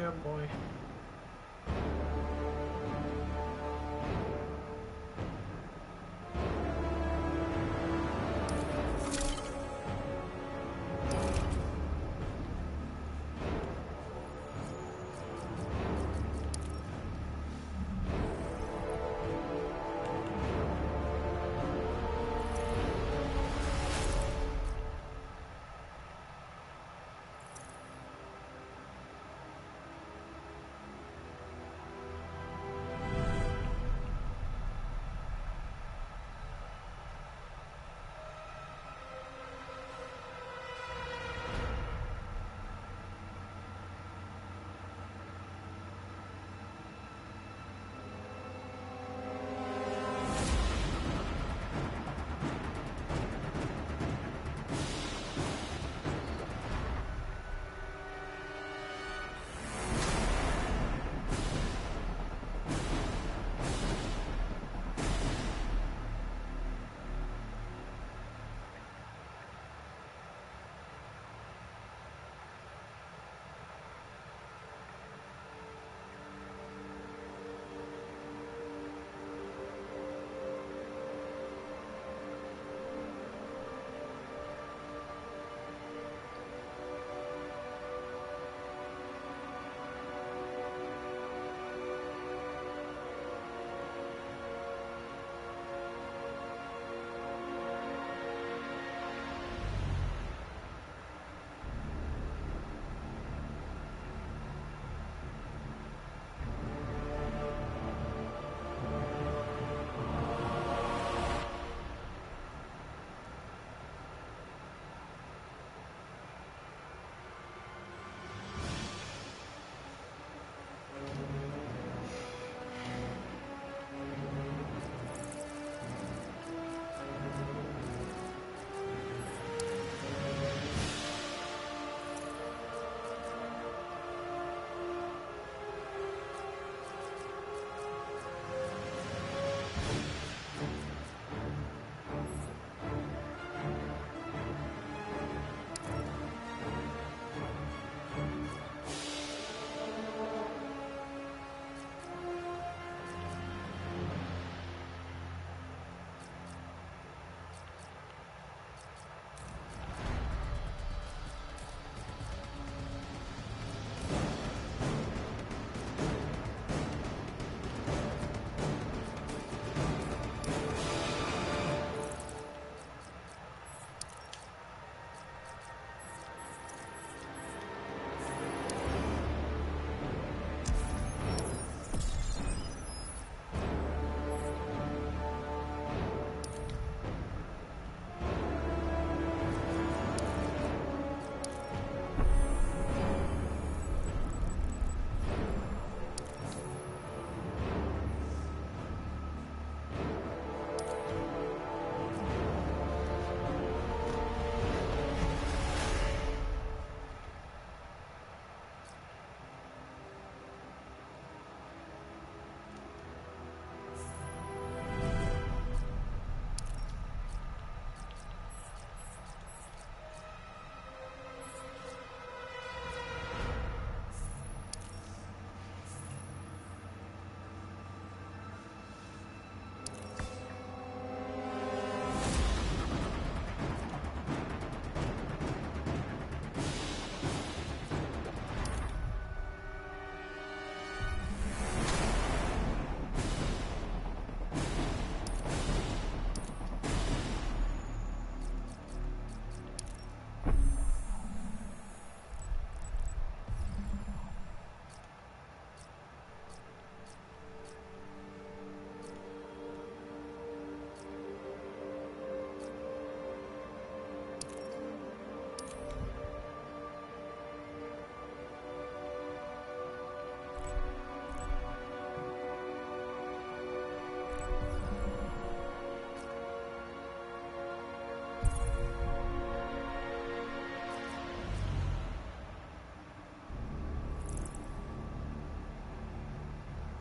Yeah, boy.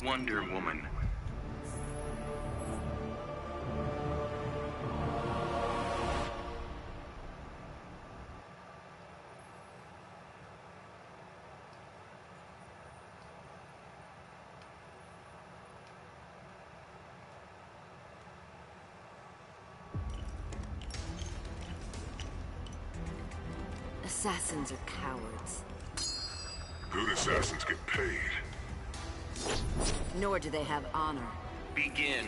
Wonder Woman. Assassins are cowards. Good assassins get paid. Nor do they have honor. Begin.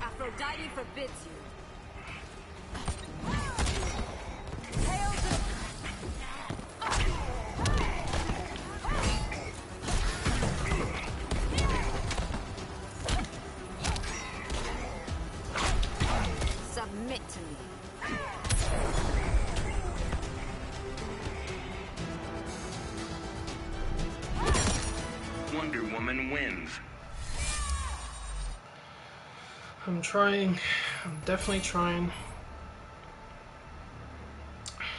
Aphrodite forbids you. Submit to me. Wonder Woman wins. I'm trying. I'm definitely trying.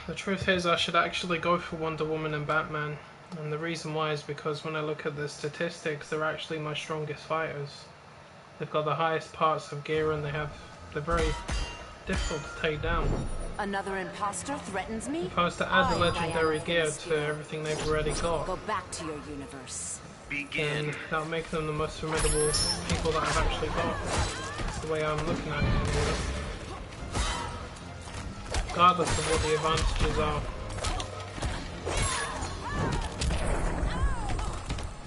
The truth is, I should actually go for Wonder Woman and Batman. And the reason why is because when I look at the statistics, they're actually my strongest fighters. They've got the highest parts of gear and they're very difficult to take down. Another imposter threatens me? If I was to add the legendary gear to everything they've already got, go back to your universe. Begin. That would make them the most formidable people that I've actually got. That's the way I'm looking at it anyway. Regardless of what the advantages are.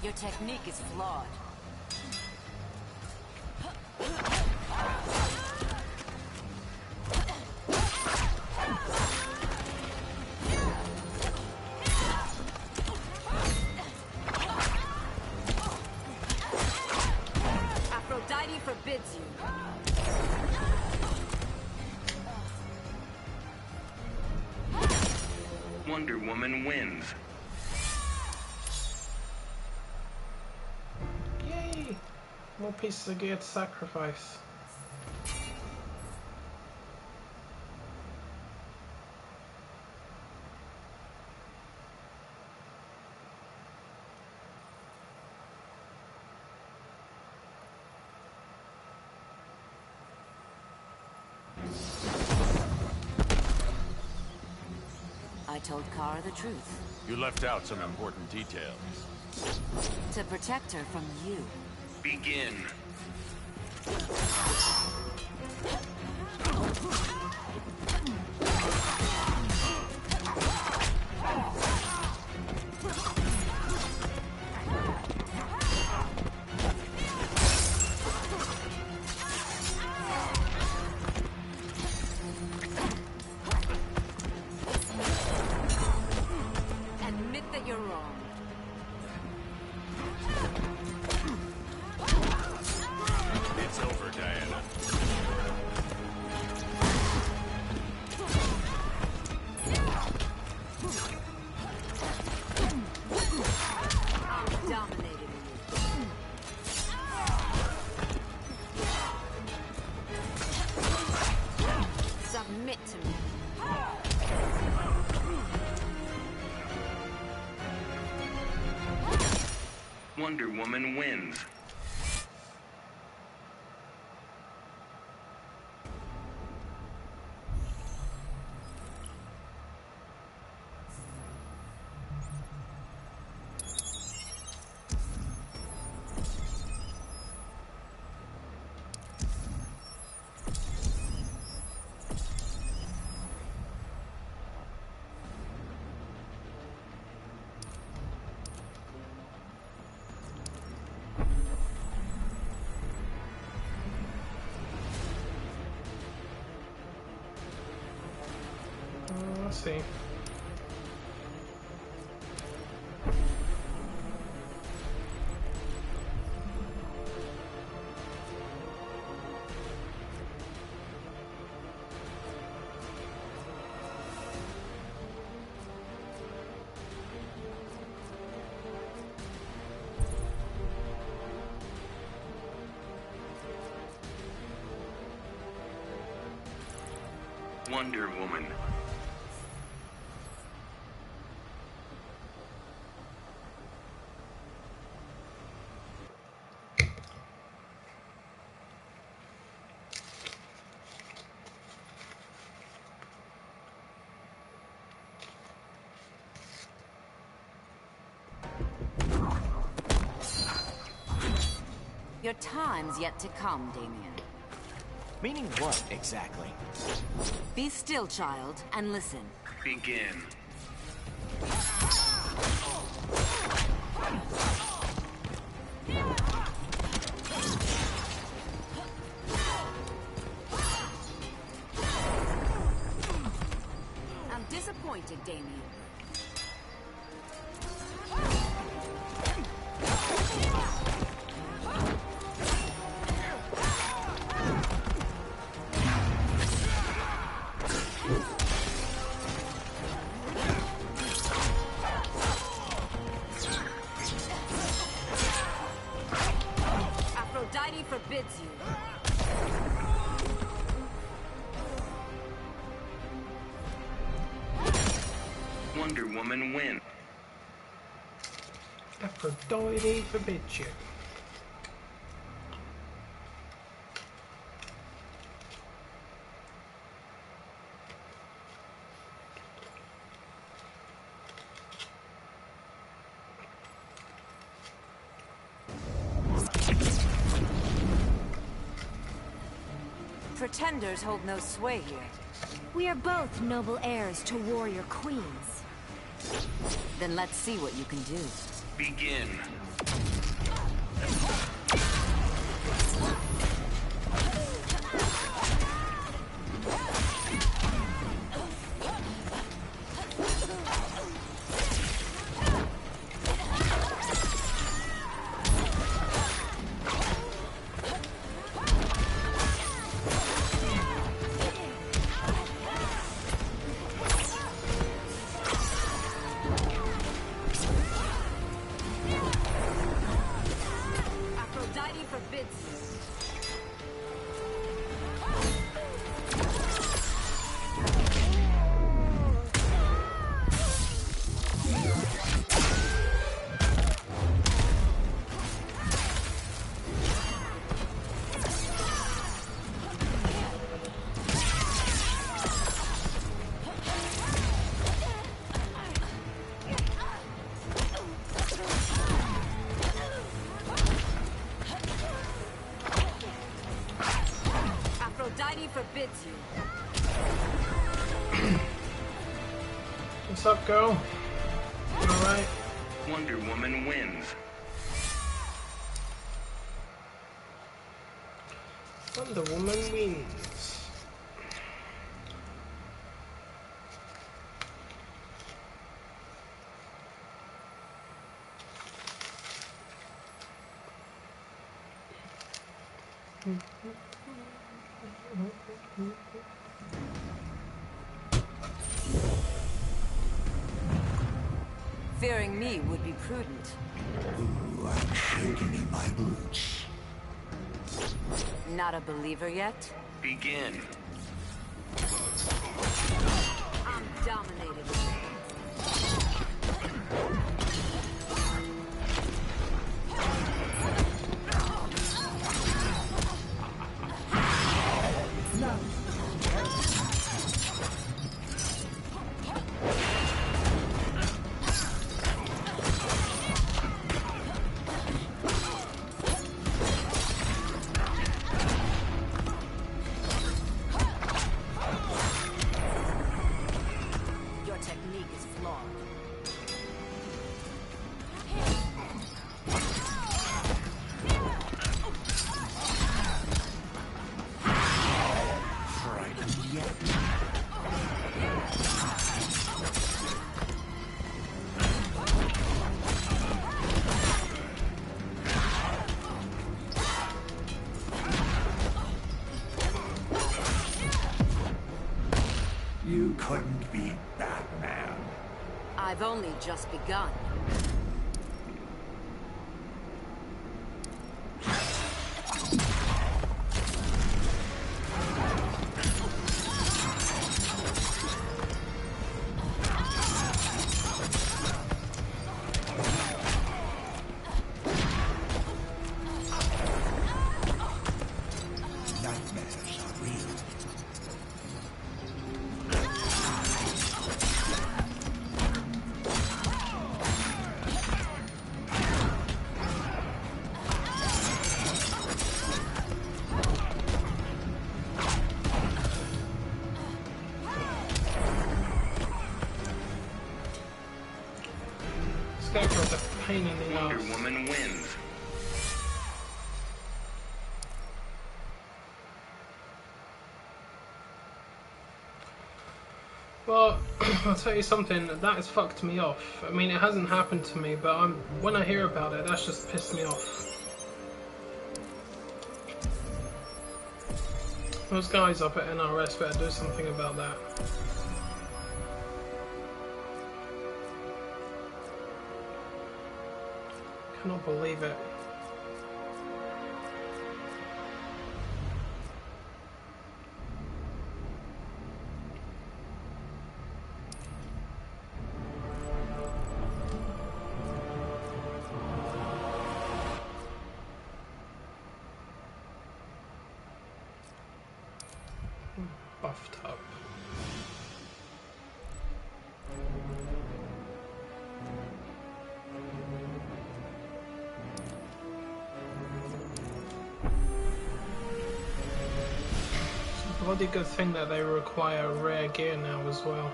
Your technique is flawed. Aphrodite forbids you. Wonder Woman wins. Yay! More pieces of gear to sacrifice. I told Kara the truth. You left out some important details. To protect her from you. Begin. Admit that you're wrong. It's over, Diana. I'm dominating you. Submit to me. Wonder Woman wins. Let's see. Wonder Woman. Your time's yet to come, Damien. Meaning what, exactly? Be still, child, and listen. Begin. I'm disappointed, Damien. Aphrodite forbids you. Wonder Woman win. Aphrodite forbids you. Pretenders hold no sway here. We are both noble heirs to warrior queens. Then let's see what you can do. Begin. Aphrodite forbids you. Aphrodite forbids you. What's up, girl? Alright. Wonder Woman wins. Wonder Woman wins. Fearing me would be prudent. Ooh, I'm shaking in my boots. Not a believer yet? Begin. I'm dominated. Your technique is flawed. Frightened yet? You couldn't beat Batman. I've only just begun. Nightmares are real. Scarecrow's a pain in the Wonder ass. Woman wins. Well, I'll tell you something, that has fucked me off. I mean, it hasn't happened to me, but when I hear about it, that's just pissed me off. Those guys up at NRS better do something about that. Cannot believe it. Buffed up. It's a bloody good thing that they require rare gear now as well.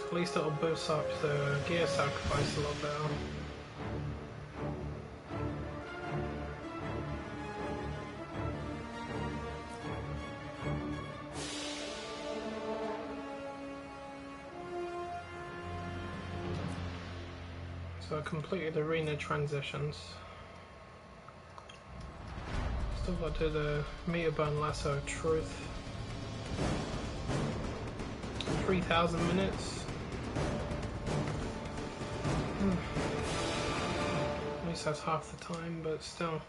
At least it'll boost up the gear sacrifice a lot better. So I completed arena transitions. Still got to do the meter burn lasso truth. 3,000 minutes. At least that's half the time, but still.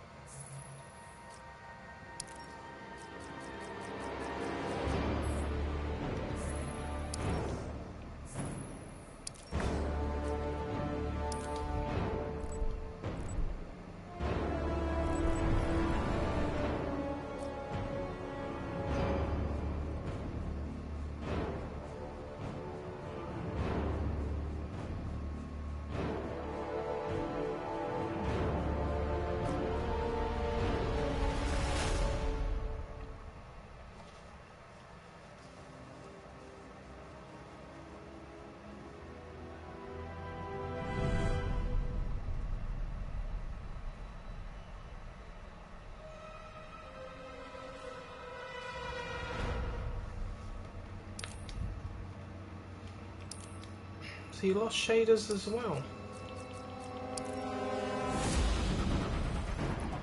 So you lost shaders as well.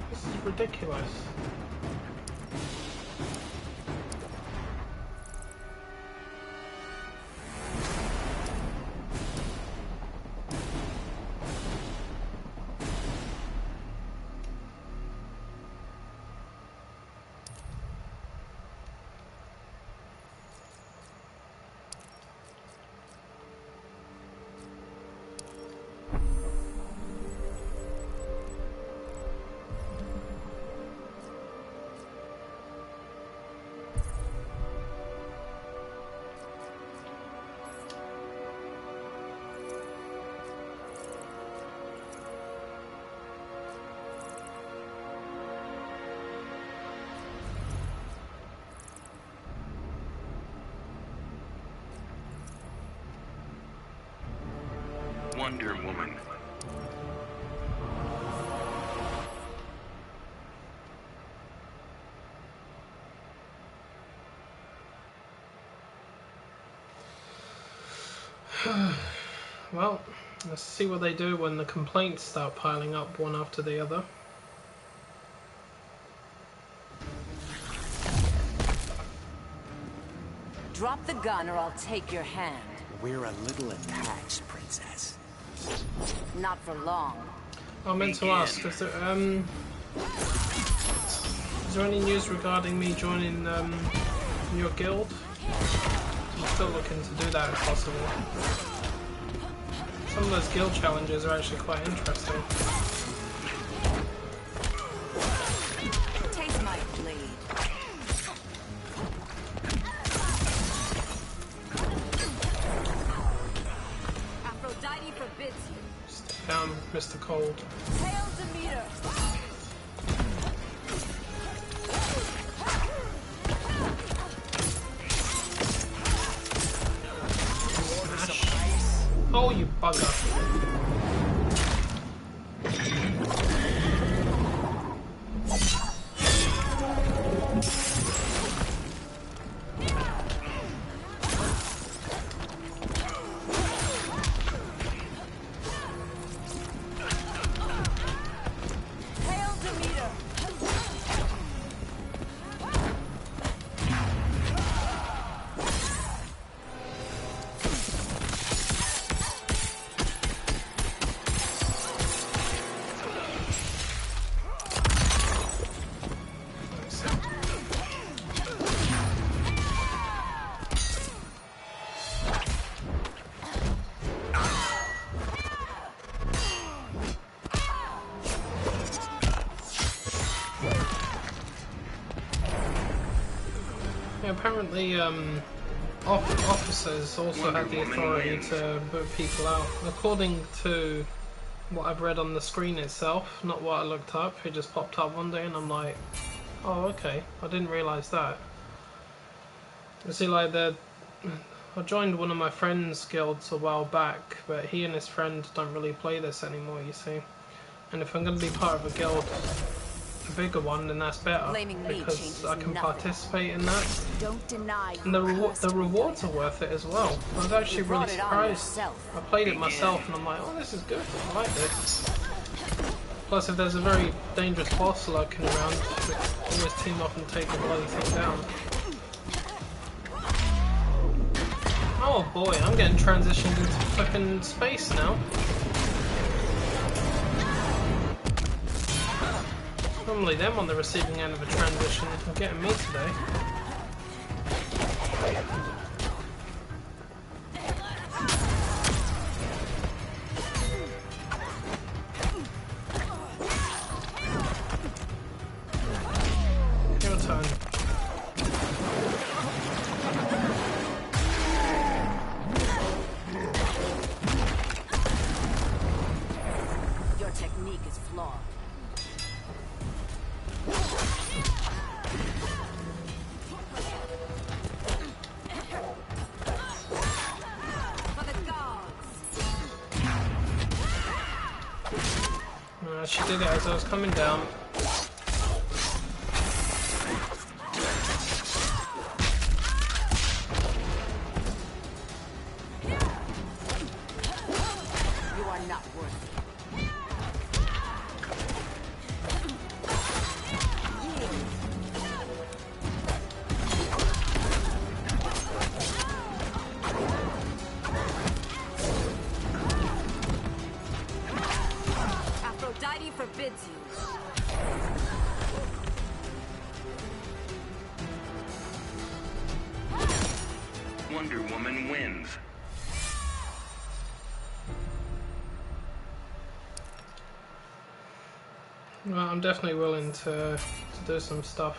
This is ridiculous. Wonder Woman. Well, let's see what they do when the complaints start piling up one after the other. Drop the gun or I'll take your hand. We're a little attached, Princess. Not for long. I meant to ask, is there any news regarding me joining your guild? I'm still looking to do that if possible. Some of those guild challenges are actually quite interesting. Taste my blade. Aphrodite forbids you. Stay down, Mr. Cold. Hail Demeter! Oh, you bugger. Hail Demeter! Yeah, apparently, officers also had the authority to boot people out. According to what I've read on the screen itself, not what I looked up, it just popped up one day and I'm like, oh, okay, I didn't realise that. You see, like, I joined one of my friend's guilds a while back, but he and his friend don't really play this anymore, you see. And if I'm going to be part of a guild, a bigger one, then that's better, Blaming me because changes I can nothing. participate in that. Don't deny. And the rewards are worth it as well. I was actually really brought it on surprised. yourself. I played it myself and I'm like, oh, this is good, I like this. Plus, if there's a very dangerous boss lurking around, we can always team up and take the bloody thing down. Oh boy, I'm getting transitioned into fucking space now. Normally them on the receiving end of a transition are getting me today. Your turn. Your technique is flawed. For the gods. She did it as I was coming down. You are not worthy. Aphrodite forbids you. Wonder Woman wins. Well, I'm definitely willing to do some stuff.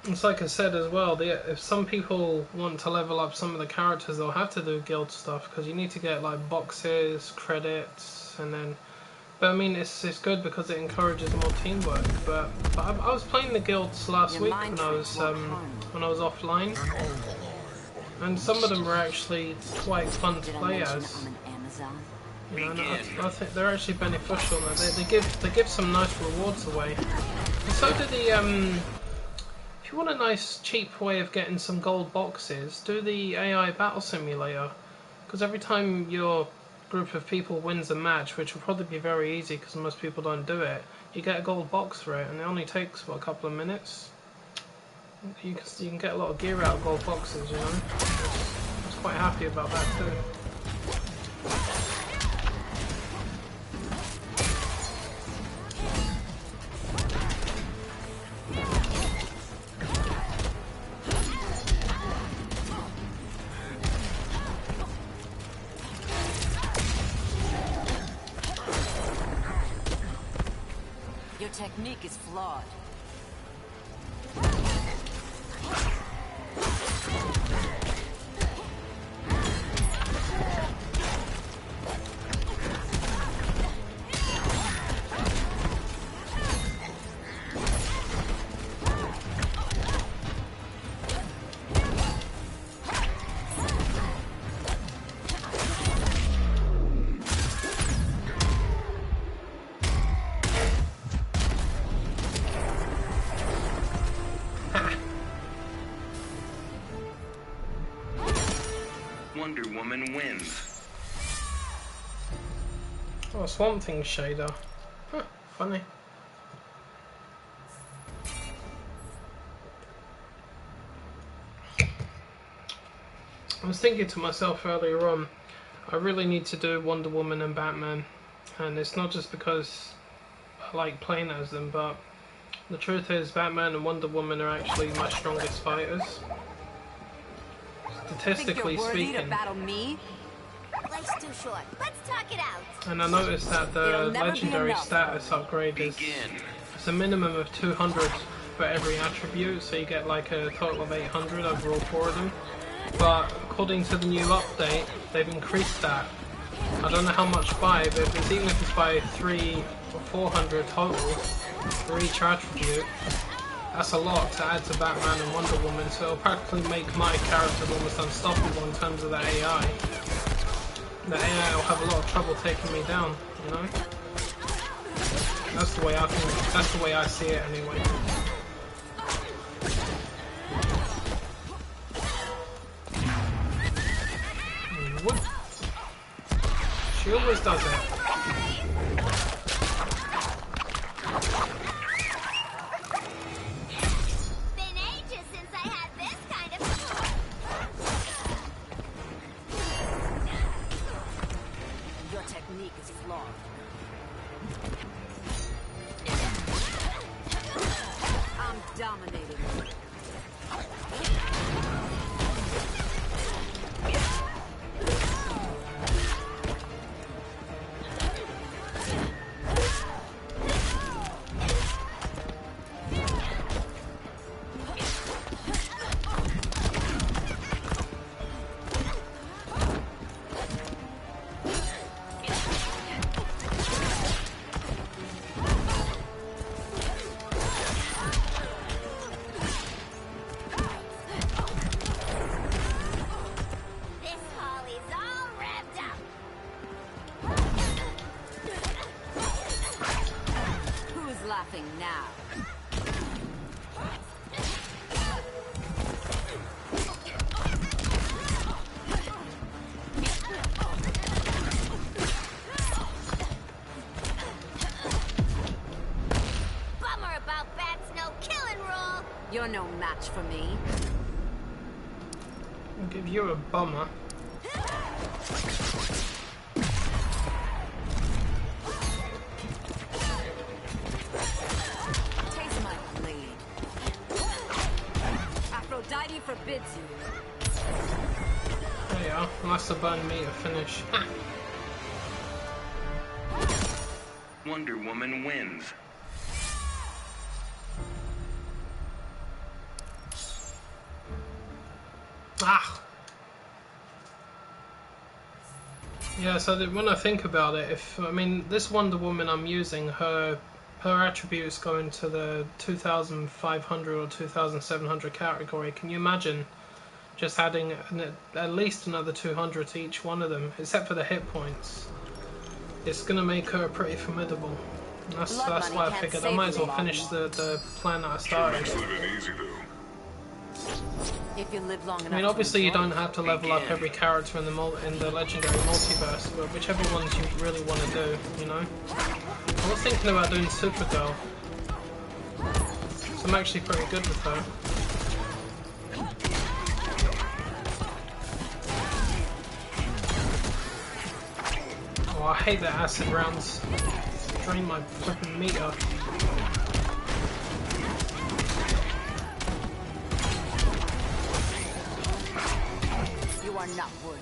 It's like I said as well, if some people want to level up some of the characters, they'll have to do guild stuff, because you need to get like boxes, credits, and then... But I mean, it's good because it encourages more teamwork. But I was playing the guilds last week when I was offline, and some of them were actually quite fun to Did I play mention as. I'm an Amazon? You know, and I think they're actually beneficial. They give some nice rewards away. And so do the if you want a nice cheap way of getting some gold boxes, do the AI battle simulator, because every time your group of people wins a match, which will probably be very easy because most people don't do it, you get a gold box for it, and it only takes what, a couple of minutes. You can get a lot of gear out of gold boxes, you know. I was quite happy about that too. Your technique is flawed. Wonder Woman wins. Oh, Swamp Thing shader. Huh, funny. I was thinking to myself earlier on, I really need to do Wonder Woman and Batman, and it's not just because I like playing as them, but the truth is Batman and Wonder Woman are actually my strongest fighters. Statistically Think you're worthy speaking. to battle me? Life's too short. Let's talk it out. And I noticed that the It'll never be legendary enough. status upgrade is Begin. it's a minimum of 200 for every attribute, so you get like a total of 800 over all 4 of them. But according to the new update, they've increased that. I don't know how much by, but if it's, even if it's by 300 or 400 total for each attribute, that's a lot to add to Batman and Wonder Woman, so it'll practically make my character almost unstoppable in terms of the AI. The AI will have a lot of trouble taking me down, you know? That's the way I think, that's the way I see it anyway. Whoop. She always does it. Been ages since I had this kind of. Your technique is flawed. I'm dominating. This Holly's all revved up. Who's laughing now? Bummer about Bat's no killing rule. You're no match for me. I'll give you a bummer. Taste my blade. Aphrodite forbids you. There you are. Must have burned me to finish. Ha! Wonder Woman wins. Ah! Yeah, so that when I think about it, I mean, this Wonder Woman I'm using, her attributes go into the 2,500 or 2,700 category. Can you imagine just adding at least another 200 to each one of them, except for the hit points? It's gonna make her pretty formidable. That's Blood why money I can't figured I save might as you well finish long. the plan that I started. living easy, though. If you live long enough. I mean, to obviously you enjoy don't it. have to level up every character in the legendary multiverse, but whichever ones you really want to do, you know. I was thinking about doing Supergirl, so I'm actually pretty good with her. Oh, I hate that acid rounds. Drain my flipping meter. You are not worthy.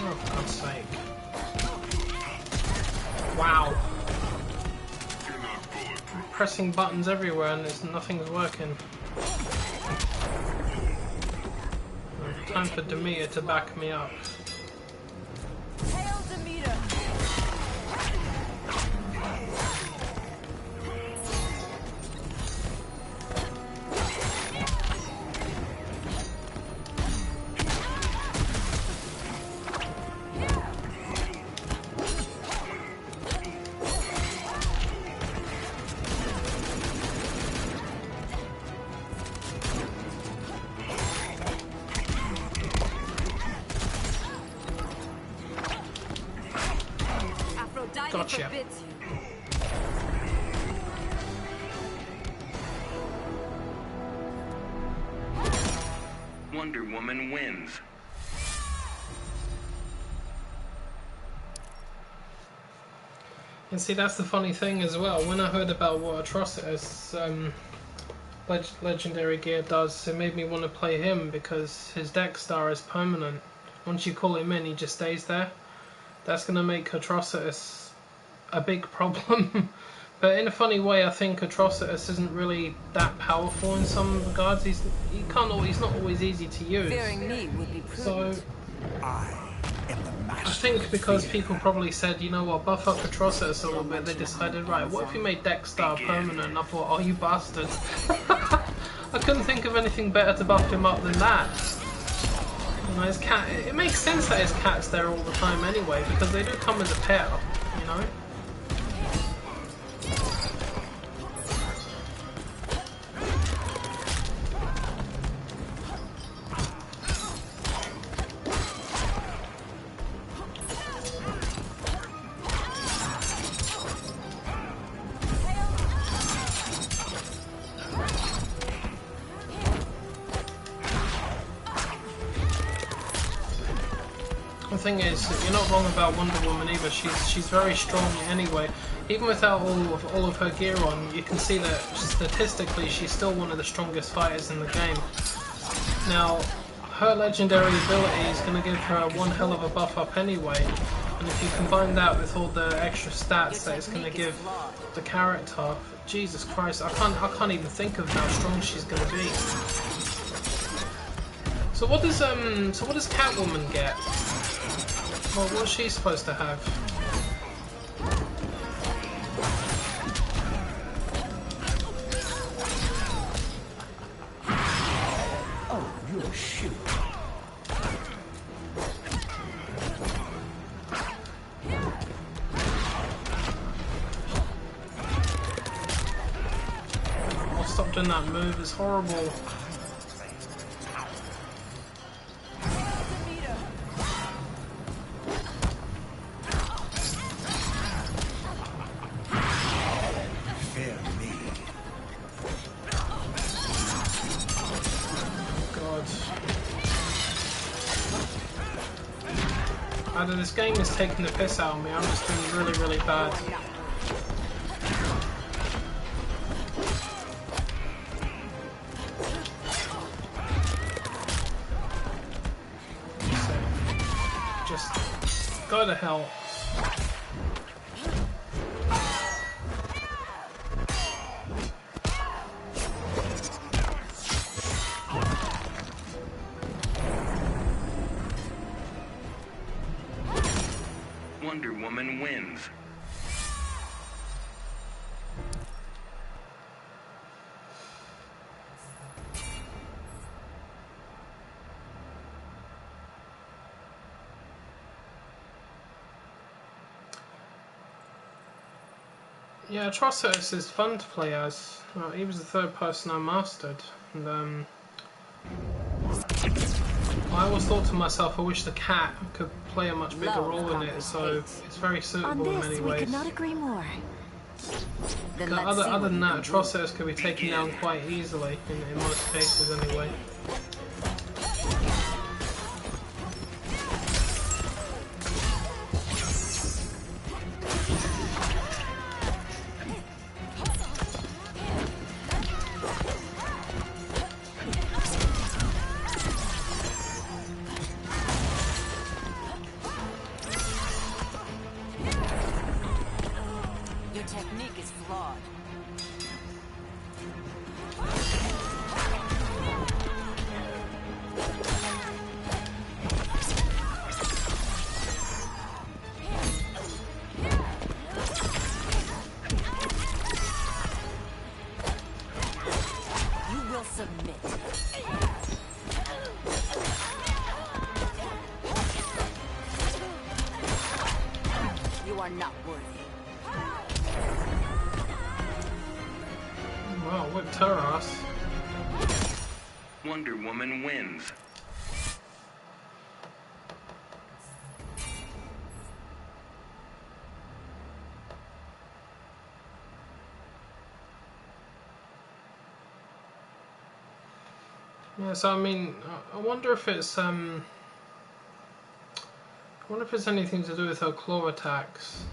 Oh, for God's sake. Wow. Pressing buttons everywhere and nothing's working. Time for Demeter to back me up. Hail Demeter! Yeah. forbids you. Wonder Woman wins. And see, that's the funny thing as well. When I heard about what Atrocitus legendary gear does, it made me want to play him because his deck star is permanent. Once you call him in, he just stays there. That's going to make Atrocitus a big problem. But in a funny way, I think Atrocitus isn't really that powerful in some regards. He's not always easy to use. Fearing me would be prudent. So I am the I master. think because people probably said, you know what, buff up Atrocitus a little bit, they decided, right, what if we made deck star permanent? And I thought, oh, you bastards. I couldn't think of anything better to buff him up than that. You know, his cat, it makes sense that his cat's there all the time anyway, because they do come as a pair, you know? The thing is, you're not wrong about Wonder Woman either. She's very strong anyway. Even without all of her gear on, you can see that statistically she's still one of the strongest fighters in the game. Now, her legendary ability is going to give her one hell of a buff up anyway. And if you combine that with all the extra stats that it's going to give the character, Jesus Christ, I can't even think of how strong she's going to be. So what does Catwoman get? Well, what's she supposed to have? Oh, you're shit. Oh, stop doing that move, it's horrible. Either this game is taking the piss out of me, I'm just doing really, really bad. So, just go to hell. Wonder Woman wins. Yeah, Atrocitus is fun to play as. He was the third person I mastered, and I always thought to myself, I wish the cat could play a much bigger role in it, so it's very On suitable in this, many we ways. could not agree more. Then let's see Other what than you that, can do. Atrocitus could be taken down quite easily, in most cases anyway. Your technique is flawed. You will submit. You are not worthy. Wow, whipped her ass. Wonder Woman wins. Yeah, so I mean, I wonder if it's I wonder if it's anything to do with her claw attacks,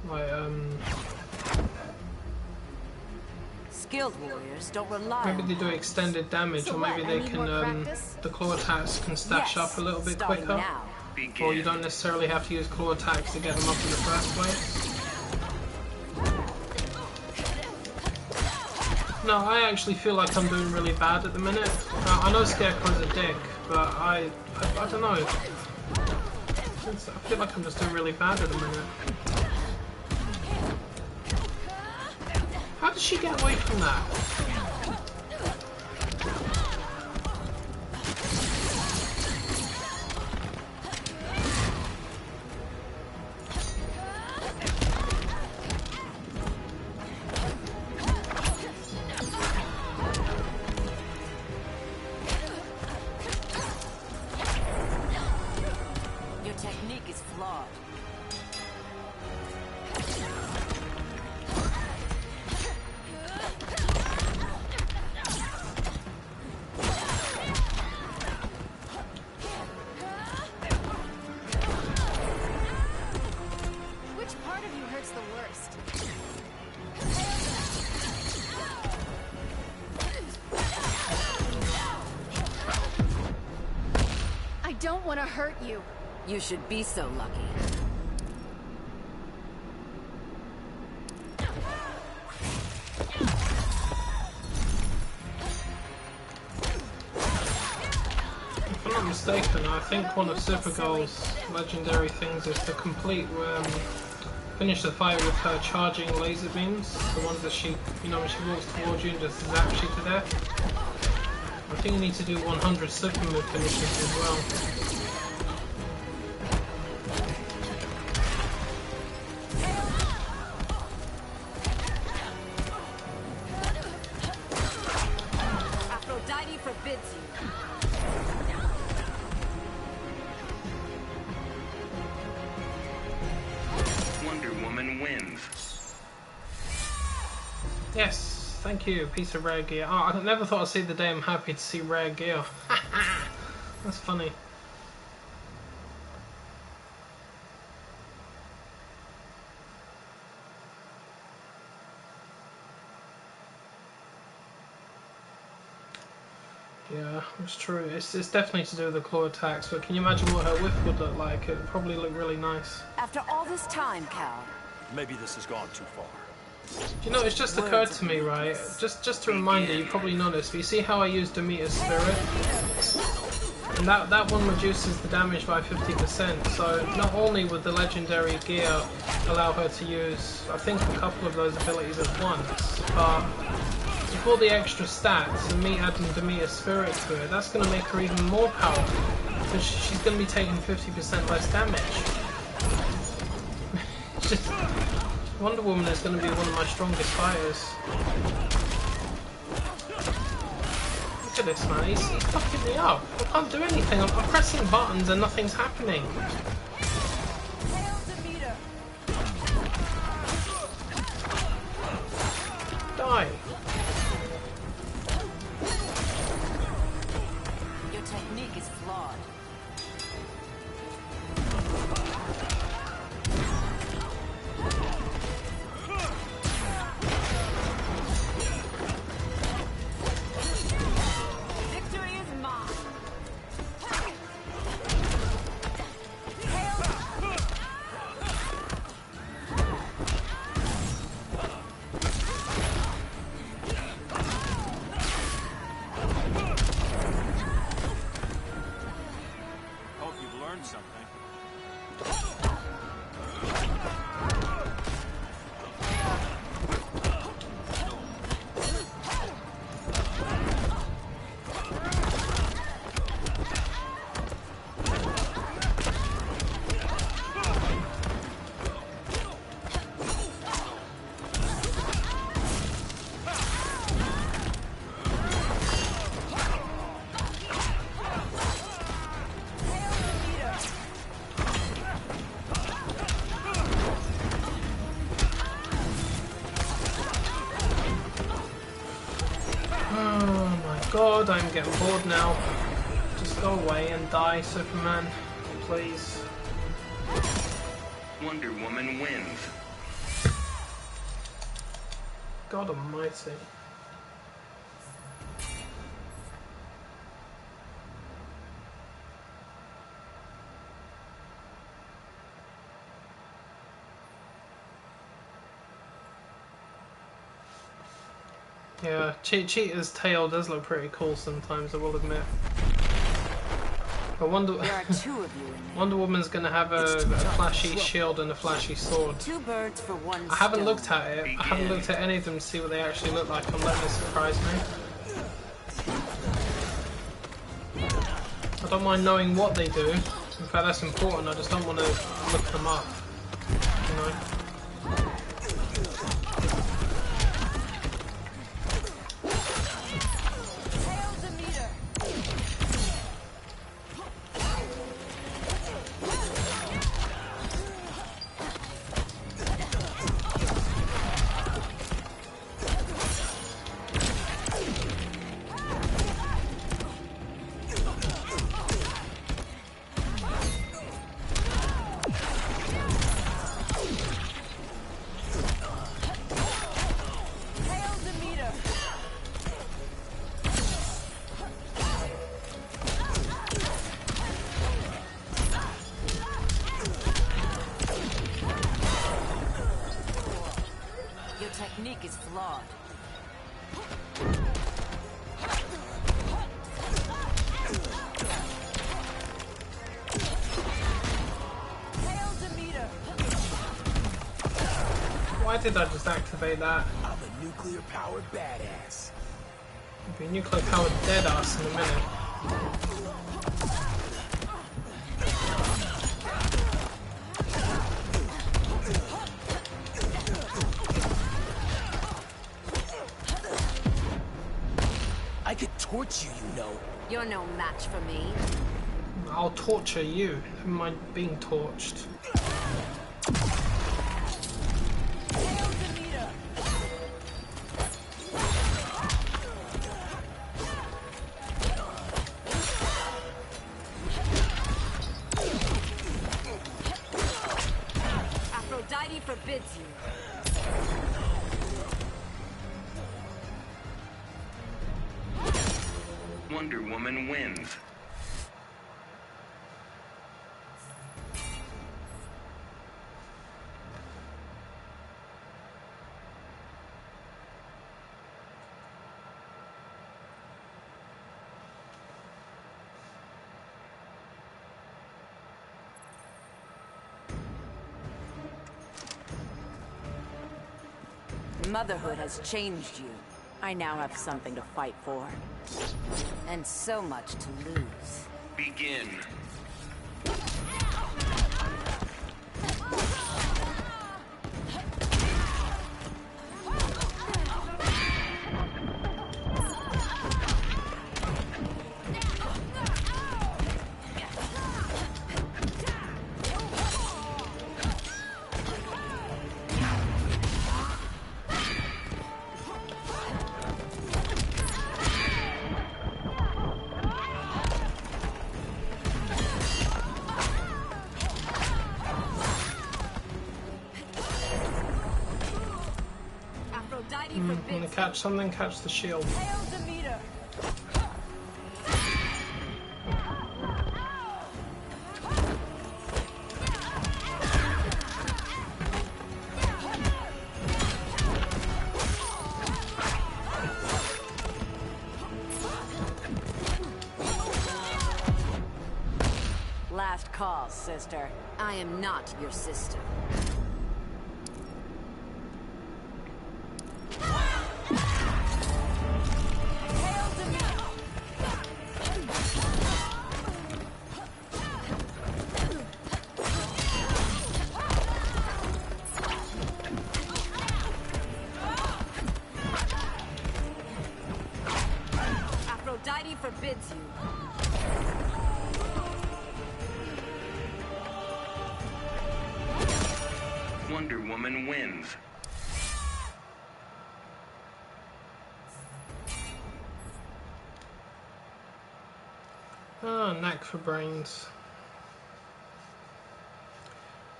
like Skilled warriors don't rely maybe on they do powers. extended damage, So or maybe what, I they need can more practice? the claw attacks can stash up a little bit starting quicker, now. or you Begin. don't necessarily have to use claw attacks to get them up in the first place. No, I actually feel like I'm doing really bad at the minute. I know Scarecrow's a dick, but I don't know. I feel like I'm just doing really bad at the minute. How did she get away from that? Your technique is flawed. Which part of you hurts the worst? I don't want to hurt you. You should be so lucky. If I'm not mistaken, I think one of Supergirl's legendary things is to finish the fight with her charging laser beams, the ones that she, you know, when she walks towards you and just zaps you to death. I think you need to do 100 super move finishes as well. Aphrodite forbids you. Wonder Woman wins. Yes, thank you, piece of rare gear. Oh, I never thought I'd see the day I'm happy to see rare gear. That's funny. Yeah, it's true. It's definitely to do with the claw attacks, but can you imagine what her whiff would look like? It would probably look really nice. After all this time, Cal, Maybe this has gone too far. You know, it's just occurred to me, right? Just a reminder, you probably noticed, but you see how I used Demeter's Spirit? And that one reduces the damage by 50%, so not only would the legendary gear allow her to use, I think, a couple of those abilities at once, but with all the extra stats and me adding Demeter's Spirit to it, that's going to make her even more powerful, because she's going to be taking 50% less damage. It's just, Wonder Woman is going to be one of my strongest fighters. Look at this, man, he's fucking me up. I can't do anything, I'm pressing buttons and nothing's happening. Die. your technique is flawed. Victory is mine. god, I'm getting bored now. Just go away and die, Superman. Please. Wonder Woman wins. God almighty. Yeah, Cheetah's tail does look pretty cool sometimes, I will admit. But There are two of you in there. Wonder Woman's gonna have a flashy shield and a flashy sword. Two birds for one I haven't stone. looked at it. I haven't looked at any of them to see what they actually look like. I'm letting it surprise me. I don't mind knowing what they do. In fact, that's important. I just don't want to look them up. You know? Your technique is flawed. Why did I just activate that? I'm a nuclear-powered badass. I'll be nuclear powered dead ass in a minute. I could torch you, you know. You're no match for me. I'll torture you. Never mind being torched. Aphrodite forbids you. Wonder Woman wins. Motherhood has changed you. I now have something to fight for. And so much to lose. Begin. Aphrodite Want forbids to catch something? Catch the shield. Hail Demeter! Last call, sister. I am not your sister. Aphrodite forbids you. Wonder Woman wins. Ah, knack for brains.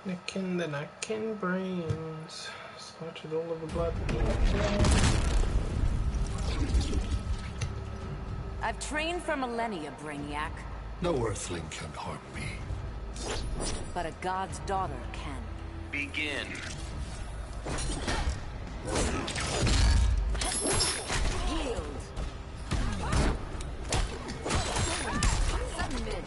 Knacking brains. Splattered all of the blood. I've trained for millennia, Brainiac, No earthling can harm me. but a god's daughter can. Begin. Yield. Submit.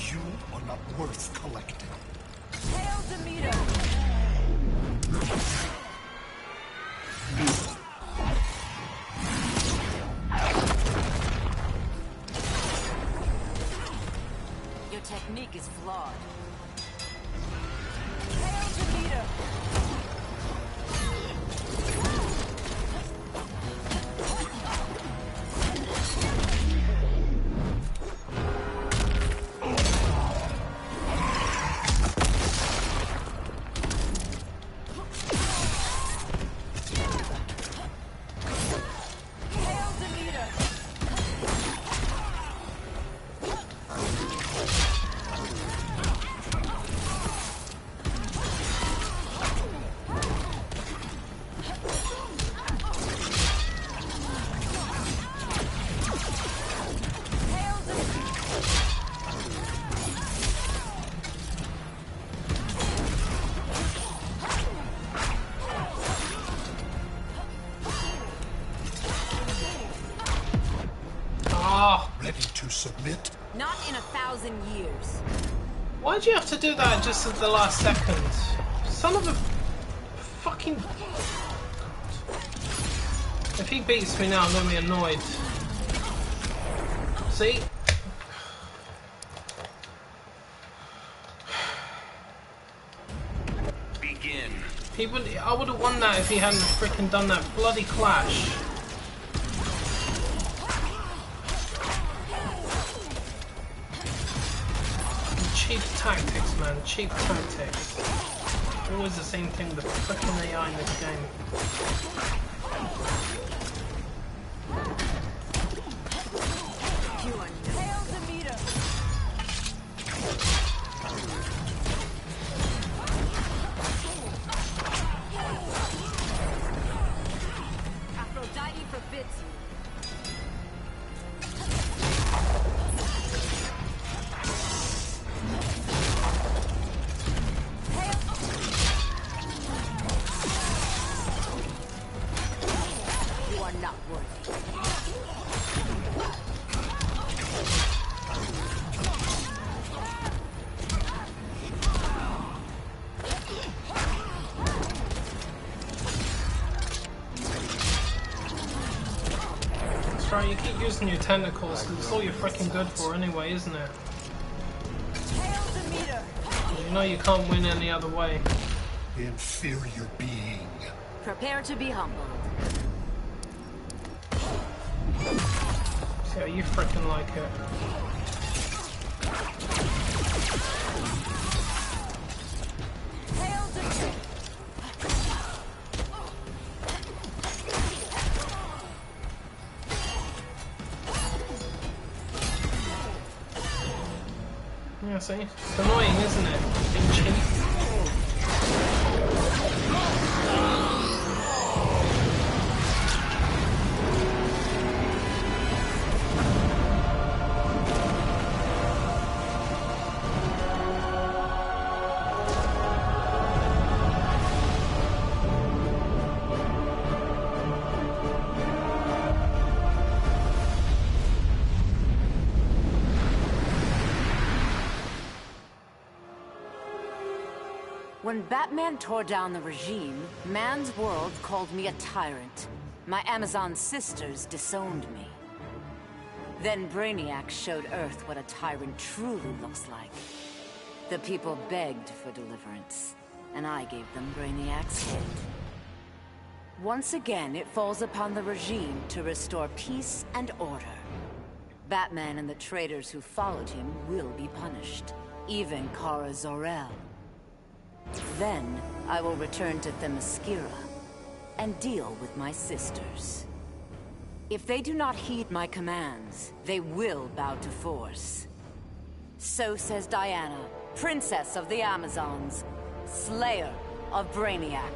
You are not worth collecting. Hail Demeter. Your technique is flawed. Hail Demeter. Hail Demeter. Hail Demeter. Ah, Ready to submit? Not in 1,000 years. why'd you have to do that just at the last second? Son of a fucking... If he beats me now, I'm gonna be annoyed. See? Begin. He would. I would have won that if he hadn't freaking done that bloody clash. Cheap tactics, man. Cheap tactics. Always the same thing. The freaking AI in this game. Hail Demeter. Aphrodite forbids you. You are not worthy. That's right. You keep using your tentacles because it's all you're freaking good for anyway, isn't it? Hail Demeter. You know you can't win any other way. Inferior being. Prepare to be humbled. See how you freaking like it. Hail Demeter. Yeah, see? It's annoying, isn't it? Being cheap. When Batman tore down the regime, man's world called me a tyrant. My Amazon sisters disowned me. Then Brainiac showed Earth what a tyrant truly looks like. The people begged for deliverance, and I gave them Brainiac's head. Once again, it falls upon the regime to restore peace and order. Batman and the traitors who followed him will be punished, even Kara Zor-El. Then, I will return to Themyscira and deal with my sisters. If they do not heed my commands, they will bow to force. So says Diana, Princess of the Amazons, Slayer of Brainiac.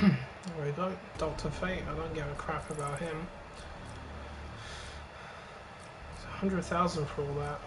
There we go. Dr. Fate, I don't give a crap about him. It's 100,000 for all that.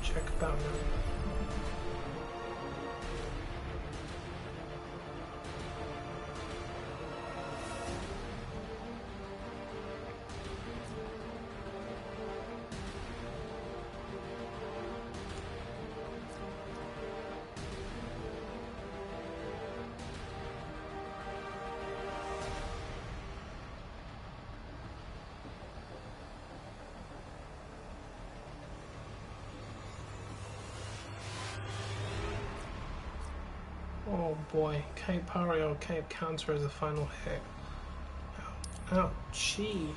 Check Batman. Oh boy, Cape Parry or Cape Counter as a final hit. Ouchie.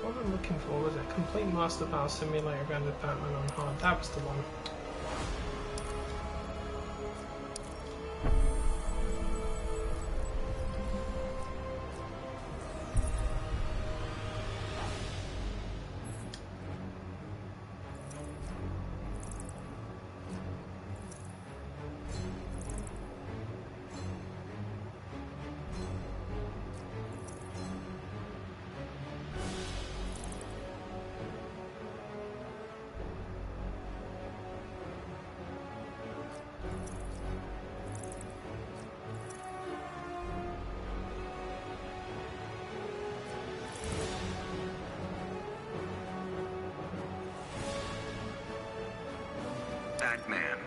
What I'm looking for was a complete Master Battle Simulator game with Batman on hard. That was the one. Batman.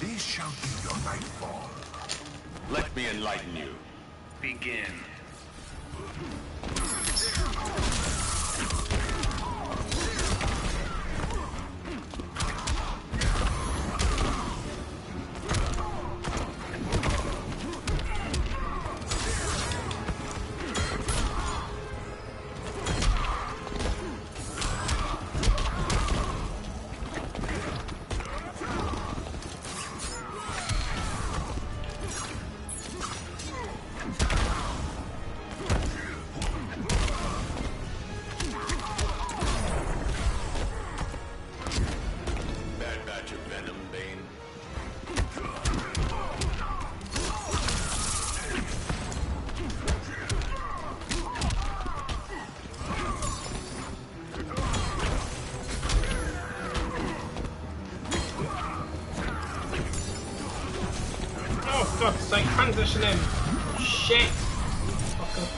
These shall be your nightfall. Let me enlighten you. Begin. God's sake, transition him! Shit! Fucker.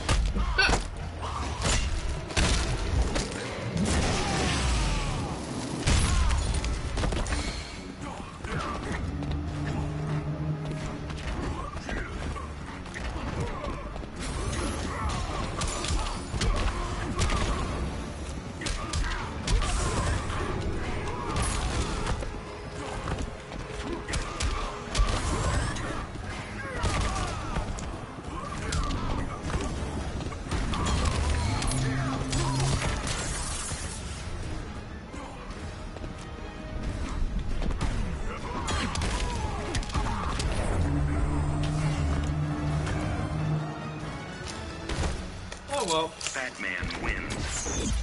Oh well. Batman wins.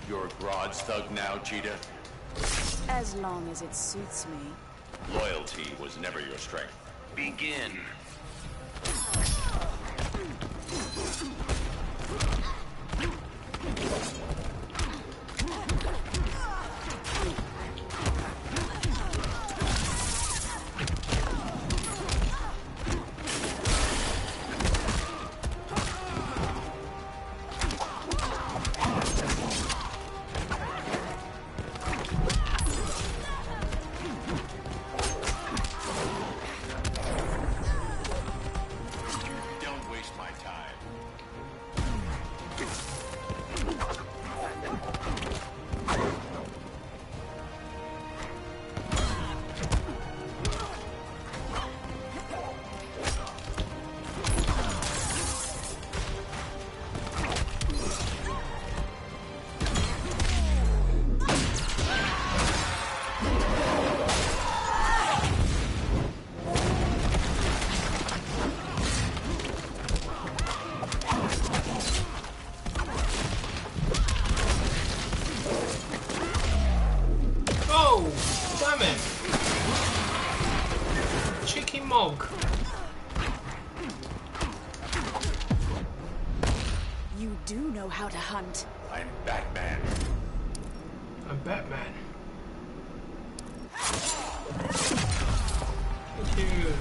You're Grodd's thug now, Cheetah? As long as it suits me. Loyalty was never your strength. Begin. Don't waste my time. Oh, damn it! Cheeky mog. You do know how to hunt. I'm Batman. I'm Batman. Thank you.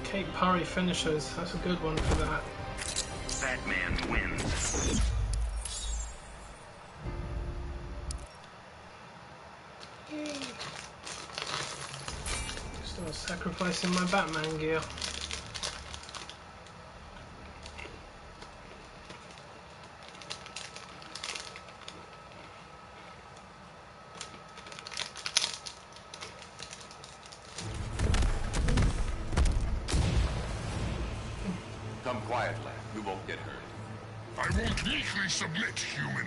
Kate Parry finishers. That's a good one for that. Batman wins. Start sacrificing my Batman gear. Come quietly. We won't get hurt. I won't meekly submit, human.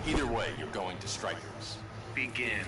Either way, you're going to strikers. Begin.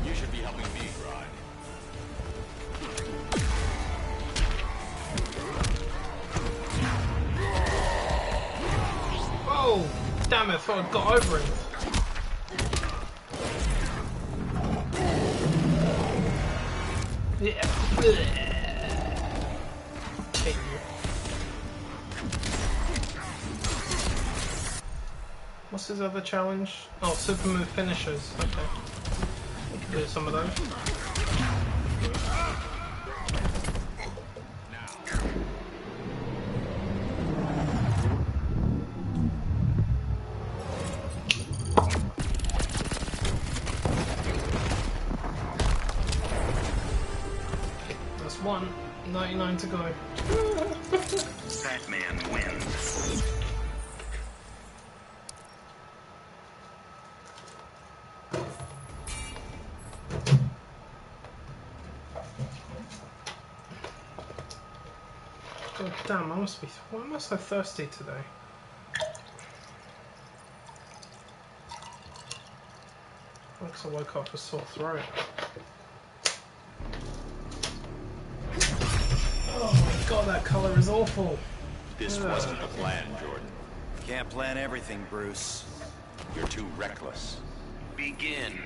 You should be helping me, Grodd. Oh, damn it! I thought I'd got over him. Yeah. Okay. What's his other challenge? Oh, Superman finishers. Okay. We can do some of those. That's one. 99 to go. Batman wins. God damn, I must be. Why am I so thirsty today? Because I woke up with a sore throat. Oh my god, that colour is awful. This wasn't the plan, Jordan. Can't plan everything, Bruce. You're too reckless. Begin.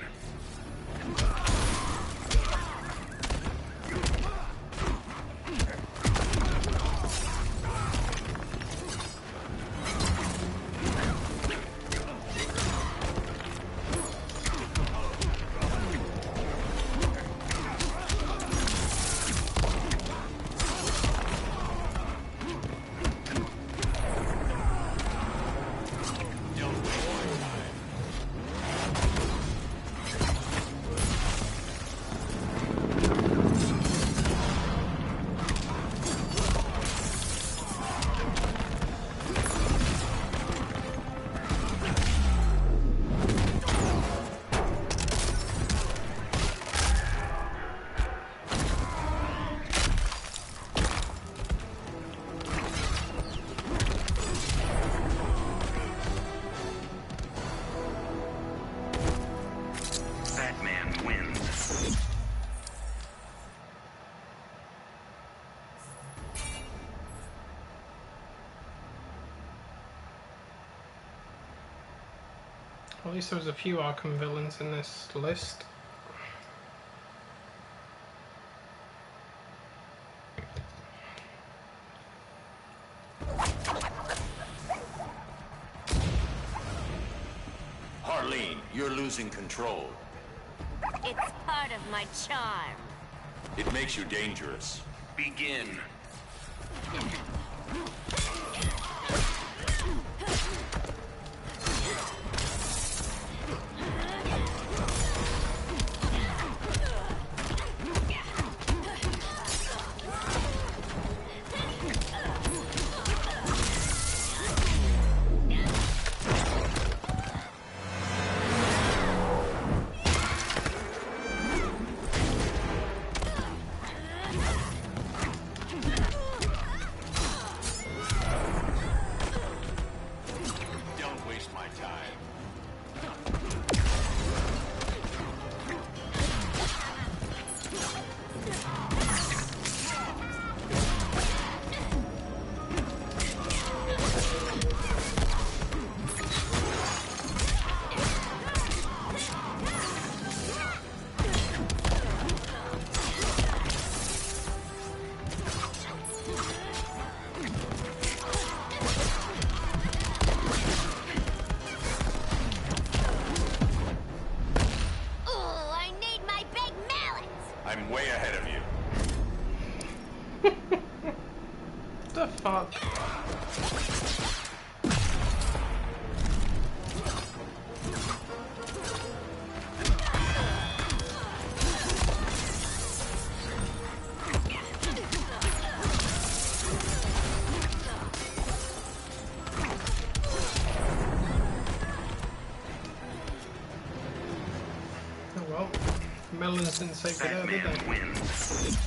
At least there was a few Arkham villains in this list. Harleen, you're losing control. It's part of my charm. It makes you dangerous. Begin. Don't waste my time. Ooh, I need my big mallet. I'm way ahead of you. The fuck? Oh well, Melons didn't say good out, did Batman they? wins.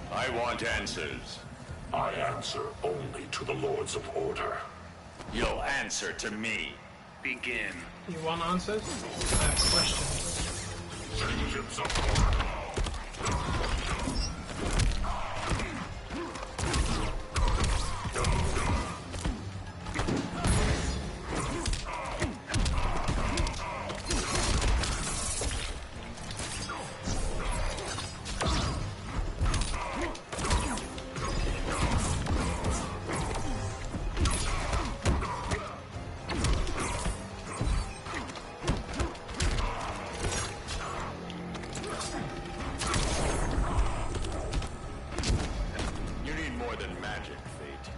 I want answers. I answer only to the Lords of Order. You'll answer to me. Begin. You want answers? I have questions. Vengeance of Order. You need more than magic, Fate.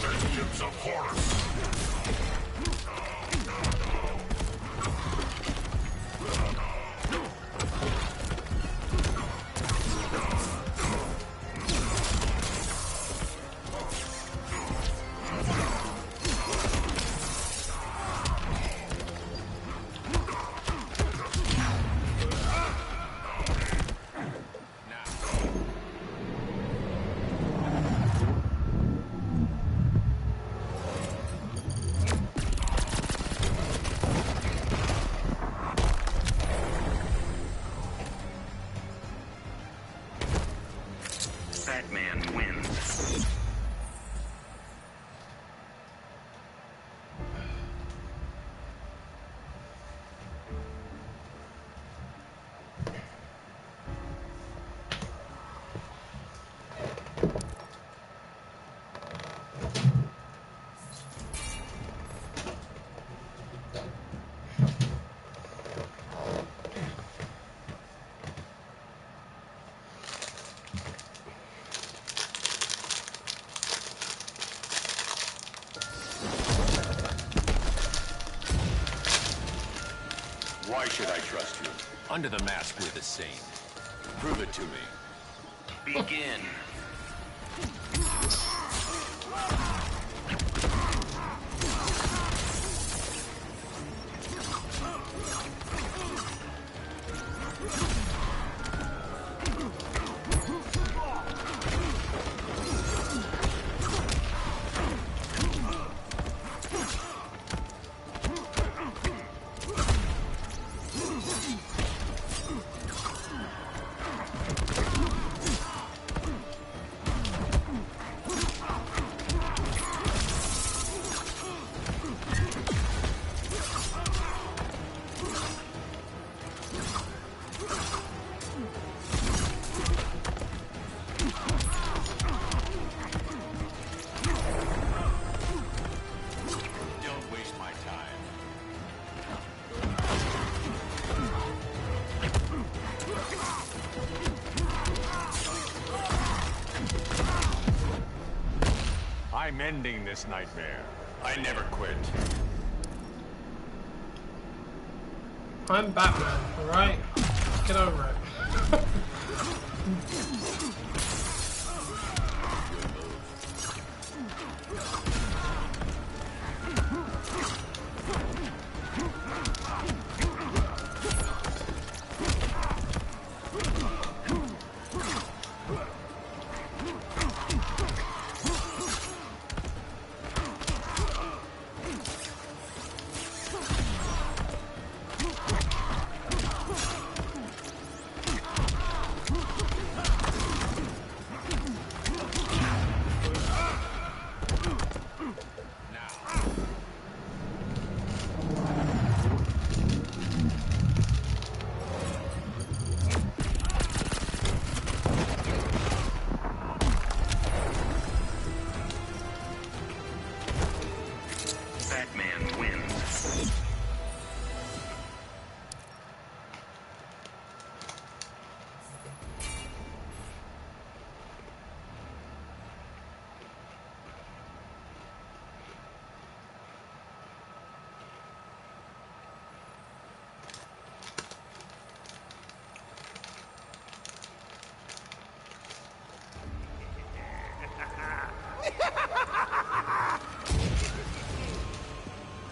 Vengeance of Horus. Batman wins. Why should I trust you? Under the mask, we're the same. Prove it to me. Begin. I'm ending this nightmare. I never quit. I'm Batman, alright? Get over it. Batman wins.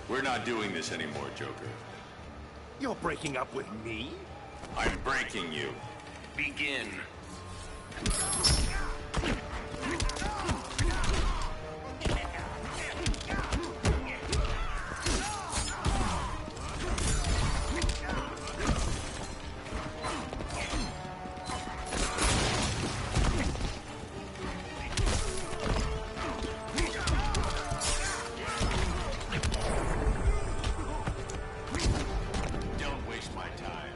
We're not doing this anymore, Joker. You're breaking up with me? I'm breaking you. Begin. Don't waste my time.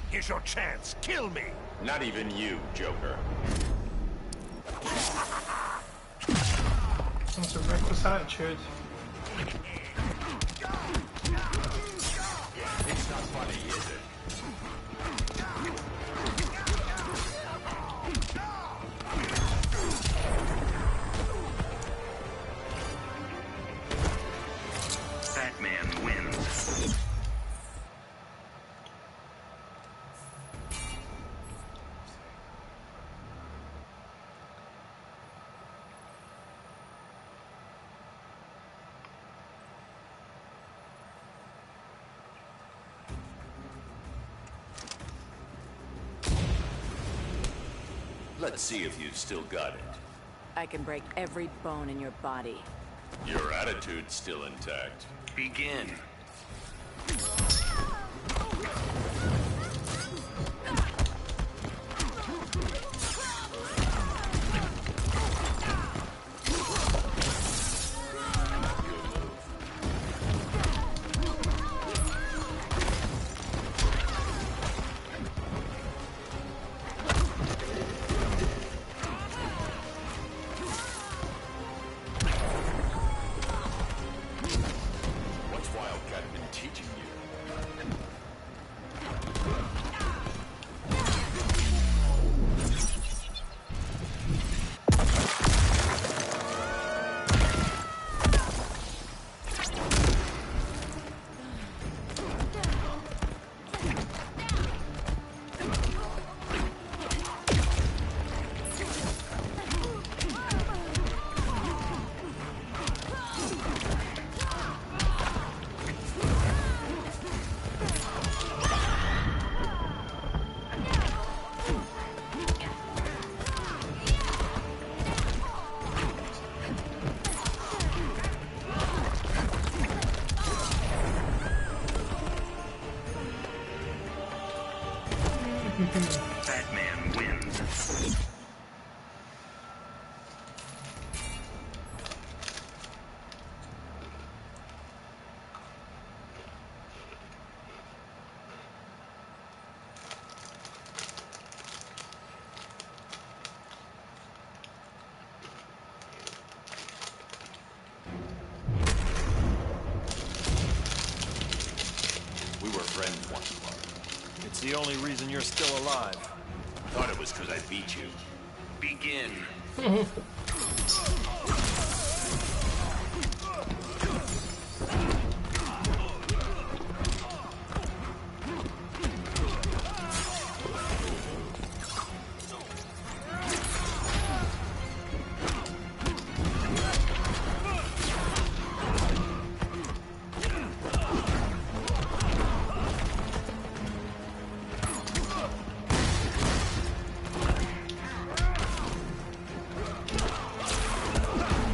Here's your chance. Kill me. Not even you, Joker. That's a reckless attitude. It's not funny, is it? Batman wins. Let's see if you've still got it. I can break every bone in your body. Your attitude's still intact. Begin. What's Wildcat been teaching you? Batman wins. It's the only reason you're still alive. Thought it was because I beat you. Begin.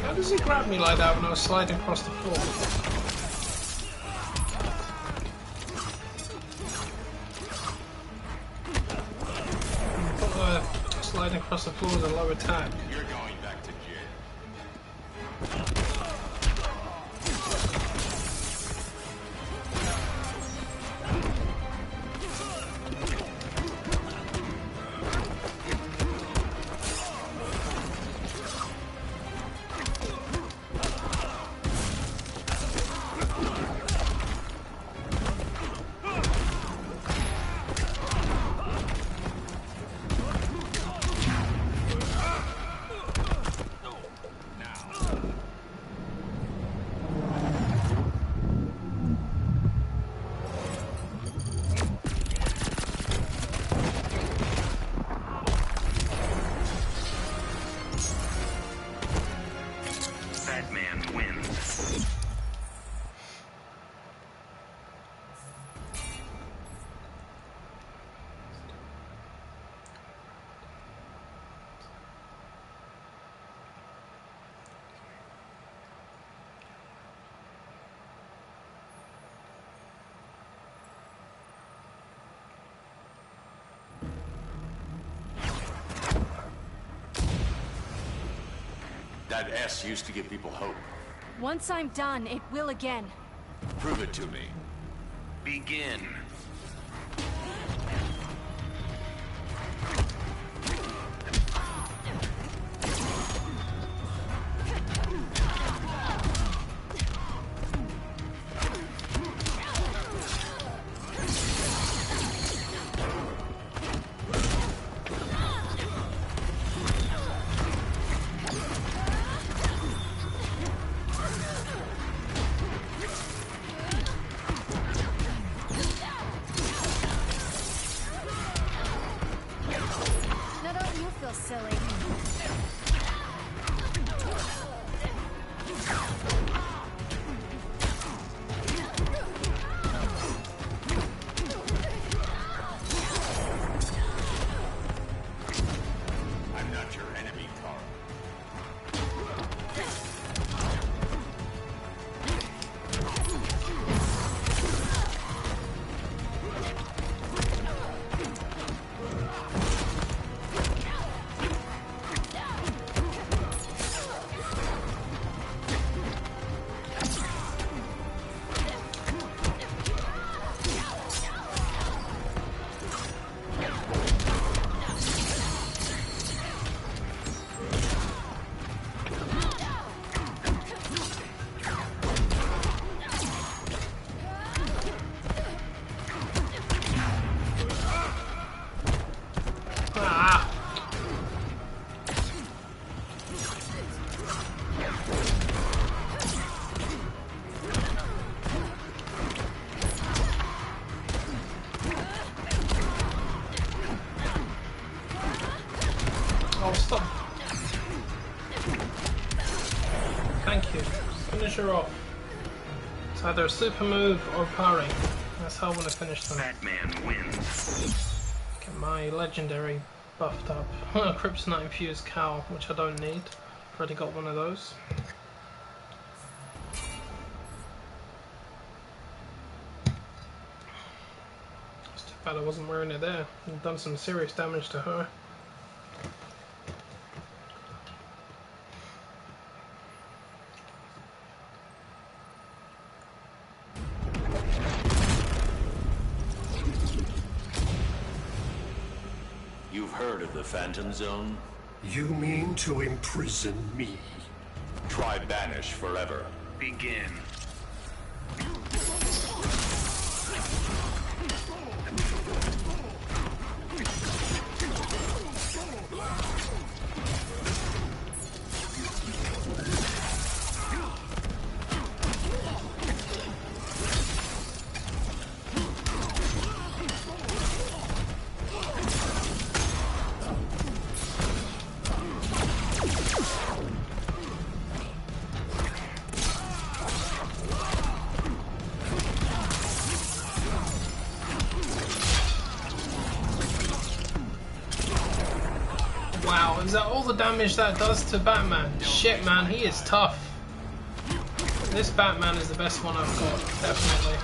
How does he grab me like that when I was sliding across the floor? I thought sliding across the floor was a low attack. You're going back to jail. Batman wins. That S used to give people hope. Once I'm done, it will again. Prove it to me. Begin. Now don't you feel silly? I'm not your enemy, Carl. Ah! Oh, stop. Thank you. Finish her off. It's either a super move or parry. That's how I want to finish them. Batman wins. Get my legendary buffed up. Kryptonite infused cow, which I don't need. I've already got one of those. It's too bad I wasn't wearing it there. I've done some serious damage to her. You've heard of the Phantom Zone? You mean to imprison me? Try banish forever. Begin. that all the damage that does to Batman? Shit, man, he is tough. This Batman is the best one I've got, definitely.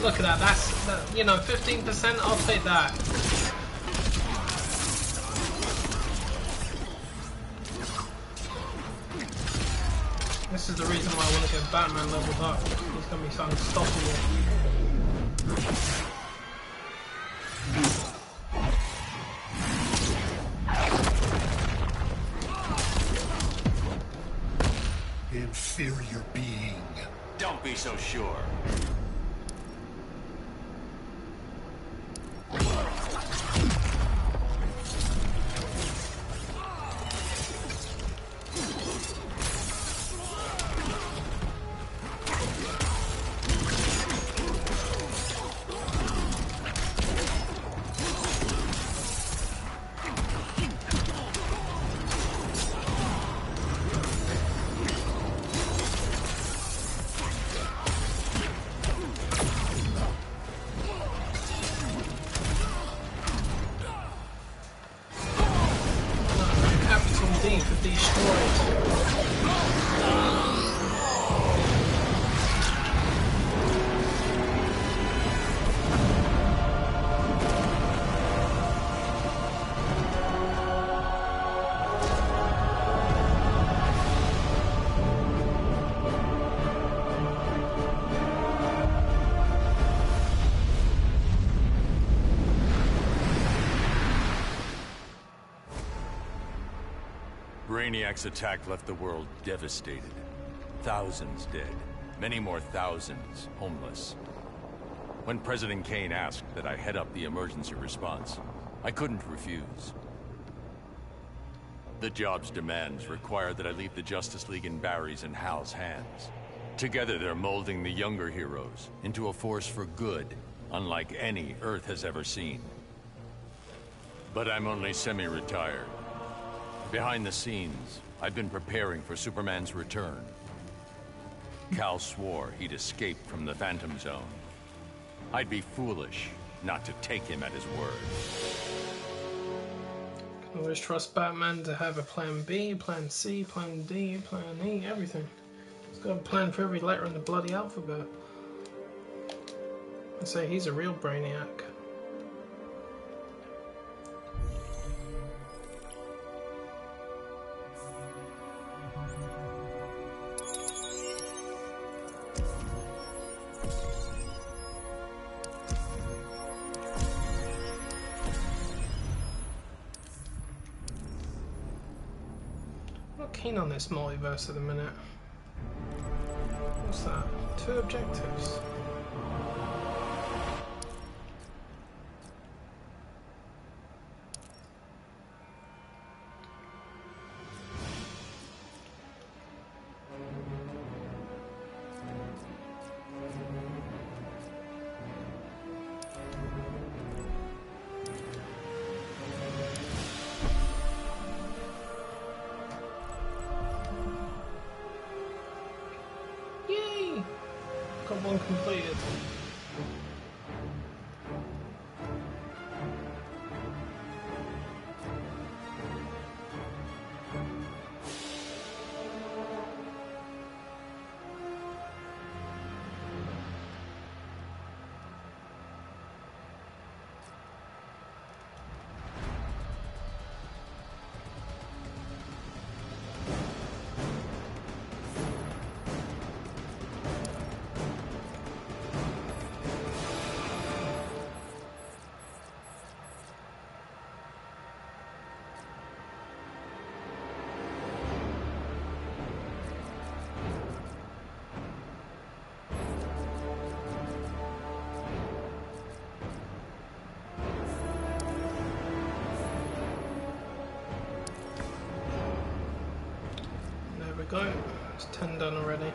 Look at that, that's, you know, 15%, I'll take that. This is the reason why I want to get Batman leveled up. He's going to be unstoppable. Inferior being. Don't be so sure. Brainiac's attack left the world devastated. Thousands dead. Many more thousands homeless. When President Kane asked that I head up the emergency response, I couldn't refuse. The job's demands require that I leave the Justice League in Barry's and Hal's hands. Together they're molding the younger heroes into a force for good, unlike any Earth has ever seen. But I'm only semi-retired. Behind the scenes, I've been preparing for Superman's return. Kal swore he'd escape from the Phantom Zone. I'd be foolish not to take him at his word. Can always trust Batman to have a plan B, plan C, plan D, plan E, everything. He's got a plan for every letter in the bloody alphabet. I say he's a real Brainiac. Keen on this multiverse at the minute. What's that? 2 objectives. Got one completed. Go. It's 10 done already.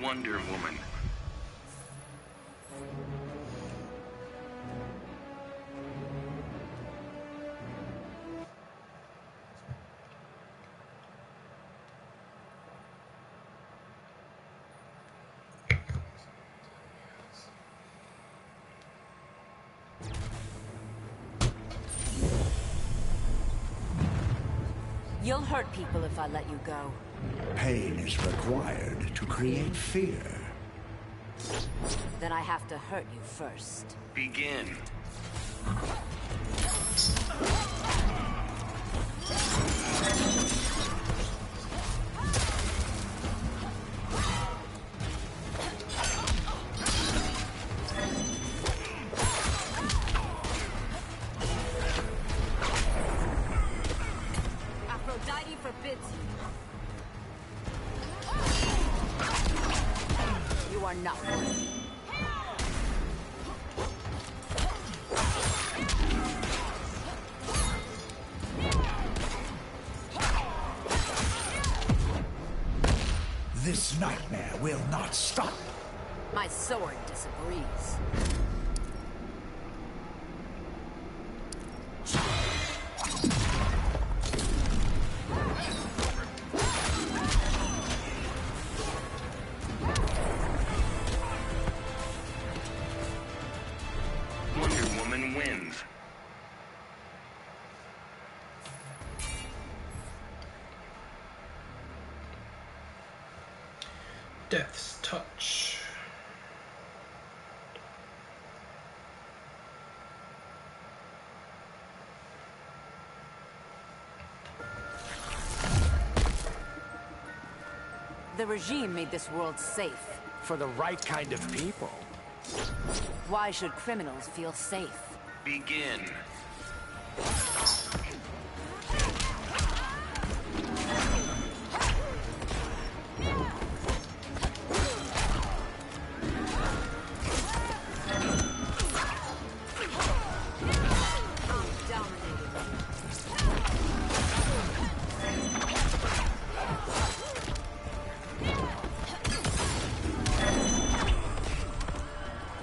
Wonder Woman. You'll hurt people if I let you go. Pain is required to create fear. Then I have to hurt you first. Begin. Aphrodite forbids you. You are not worthy. This nightmare will not stop. My sword disagrees. Wonder Woman wins. Death's touch. The regime made this world safe. For the right kind of people. Why should criminals feel safe? Begin.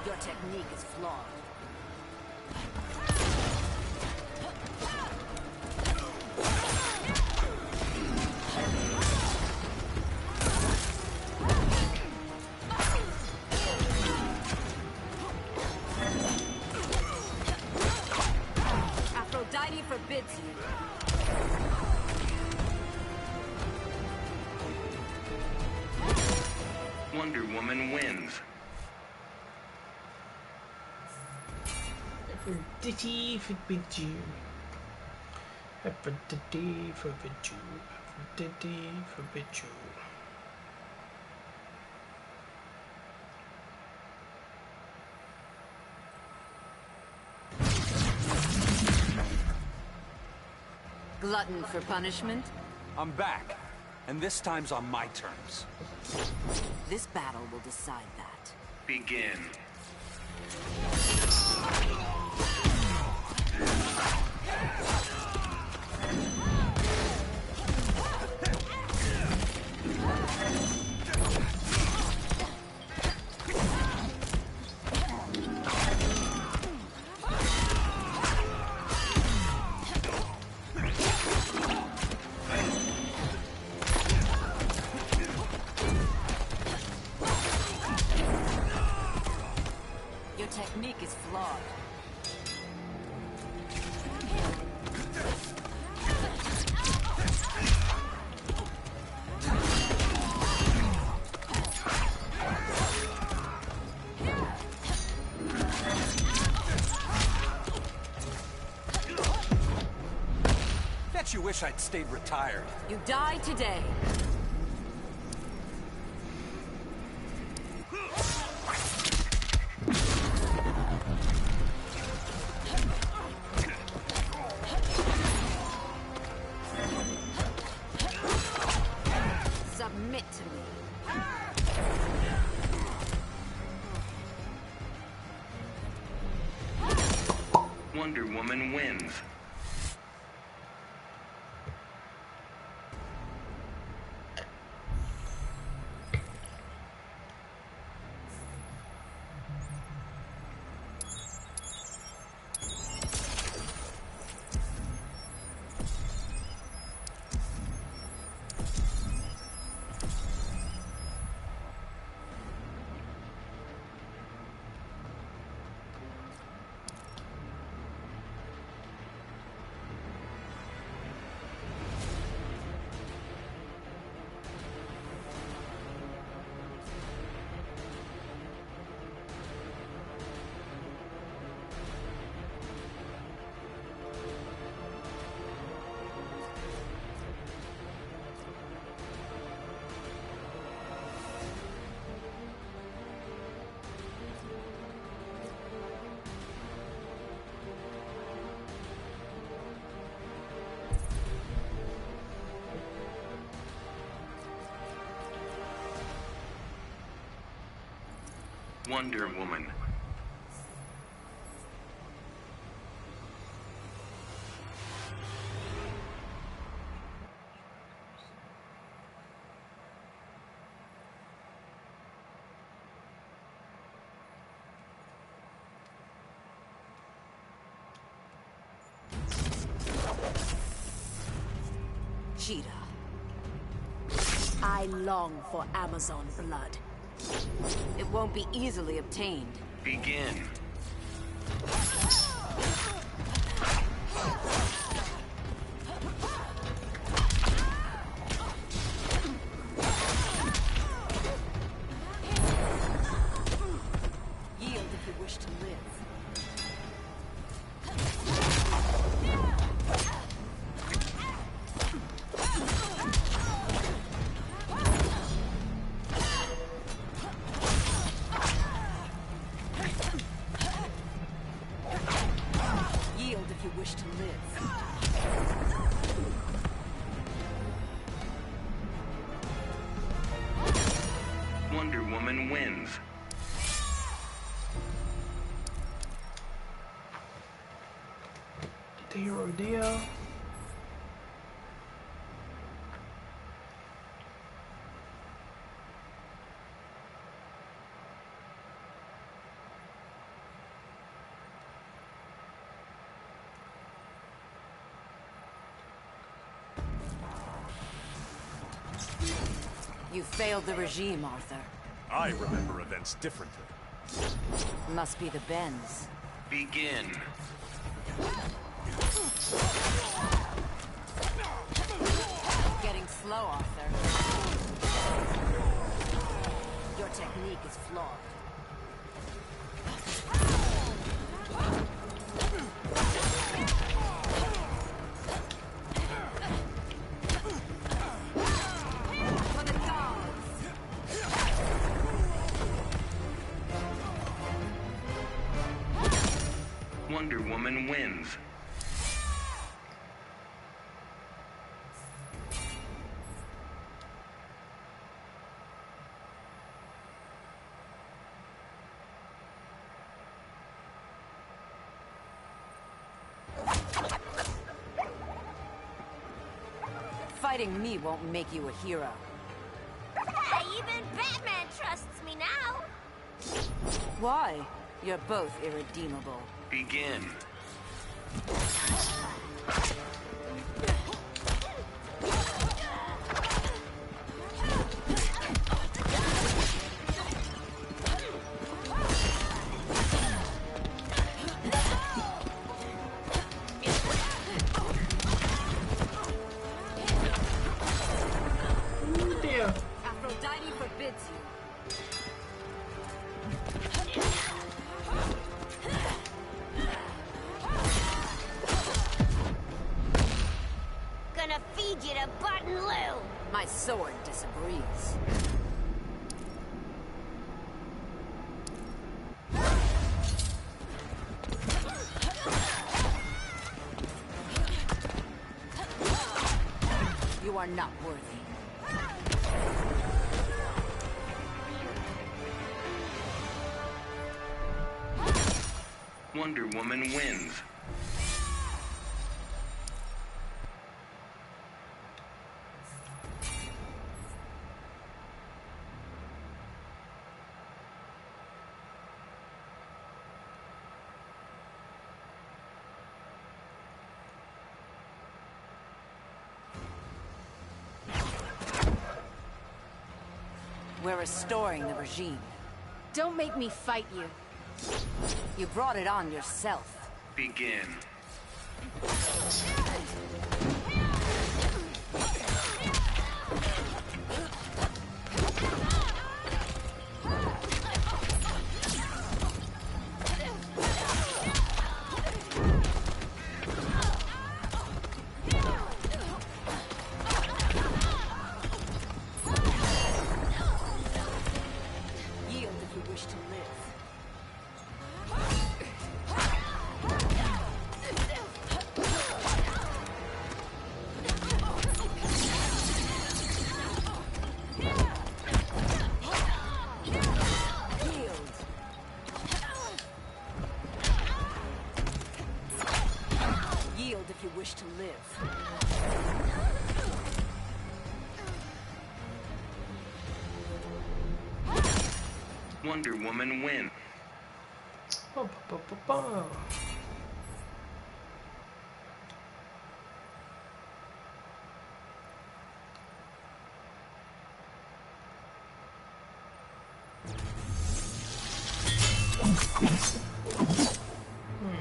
Your technique is flawed. Aphrodite forbids you. Wonder Woman wins. Aphrodite forbid you. Aphrodite forbid you. Aphrodite forbid you. Glutton for punishment? I'm back. And this time's on my terms. This battle will decide that. Begin. Your technique is flawed. Bet you wish I'd stayed retired. You die today. Submit to me. Wonder Woman wins. Wonder Woman. Cheetah. I long for Amazon blood. It won't be easily obtained. Begin. Yield if you wish to live. Yield if you wish to live. Wonder Woman wins. Deal. You failed the regime, Arthur. I remember events differently. Must be the bends. Begin. Getting slow, Arthur. Your technique is flawed. For the dogs! Wonder Woman wins. Fighting me won't make you a hero. Even Batman trusts me now. Why? You're both irredeemable. Begin. Ooh, dear. Aphrodite forbids you. Gonna feed you to Button Lou. My sword disagrees. You are not worthy. Wonder Woman wins. We're restoring the regime. Don't make me fight you. You brought it on yourself. Begin. Yield if you wish to live. Yield. Wonder Woman wins. Oh, ba, ba, ba, ba.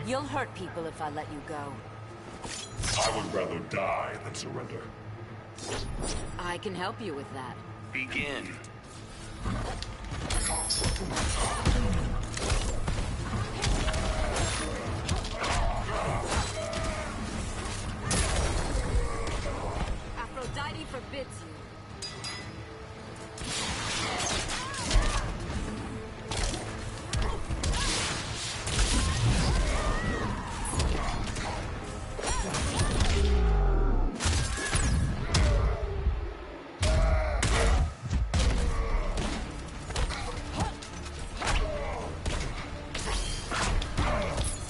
You'll hurt people if I let you go. I would rather die than surrender. I can help you with that. Begin. Aphrodite forbids you.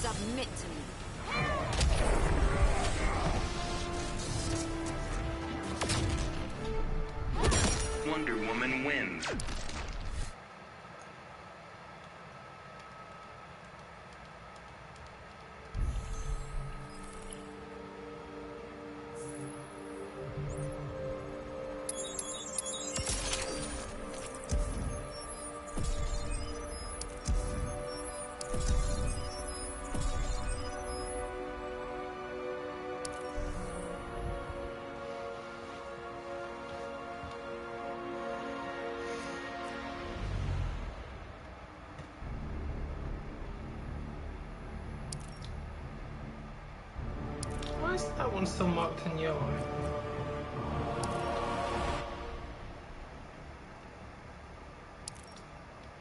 Submit to me. Wonder Woman wins. Why is that one still marked in yellow?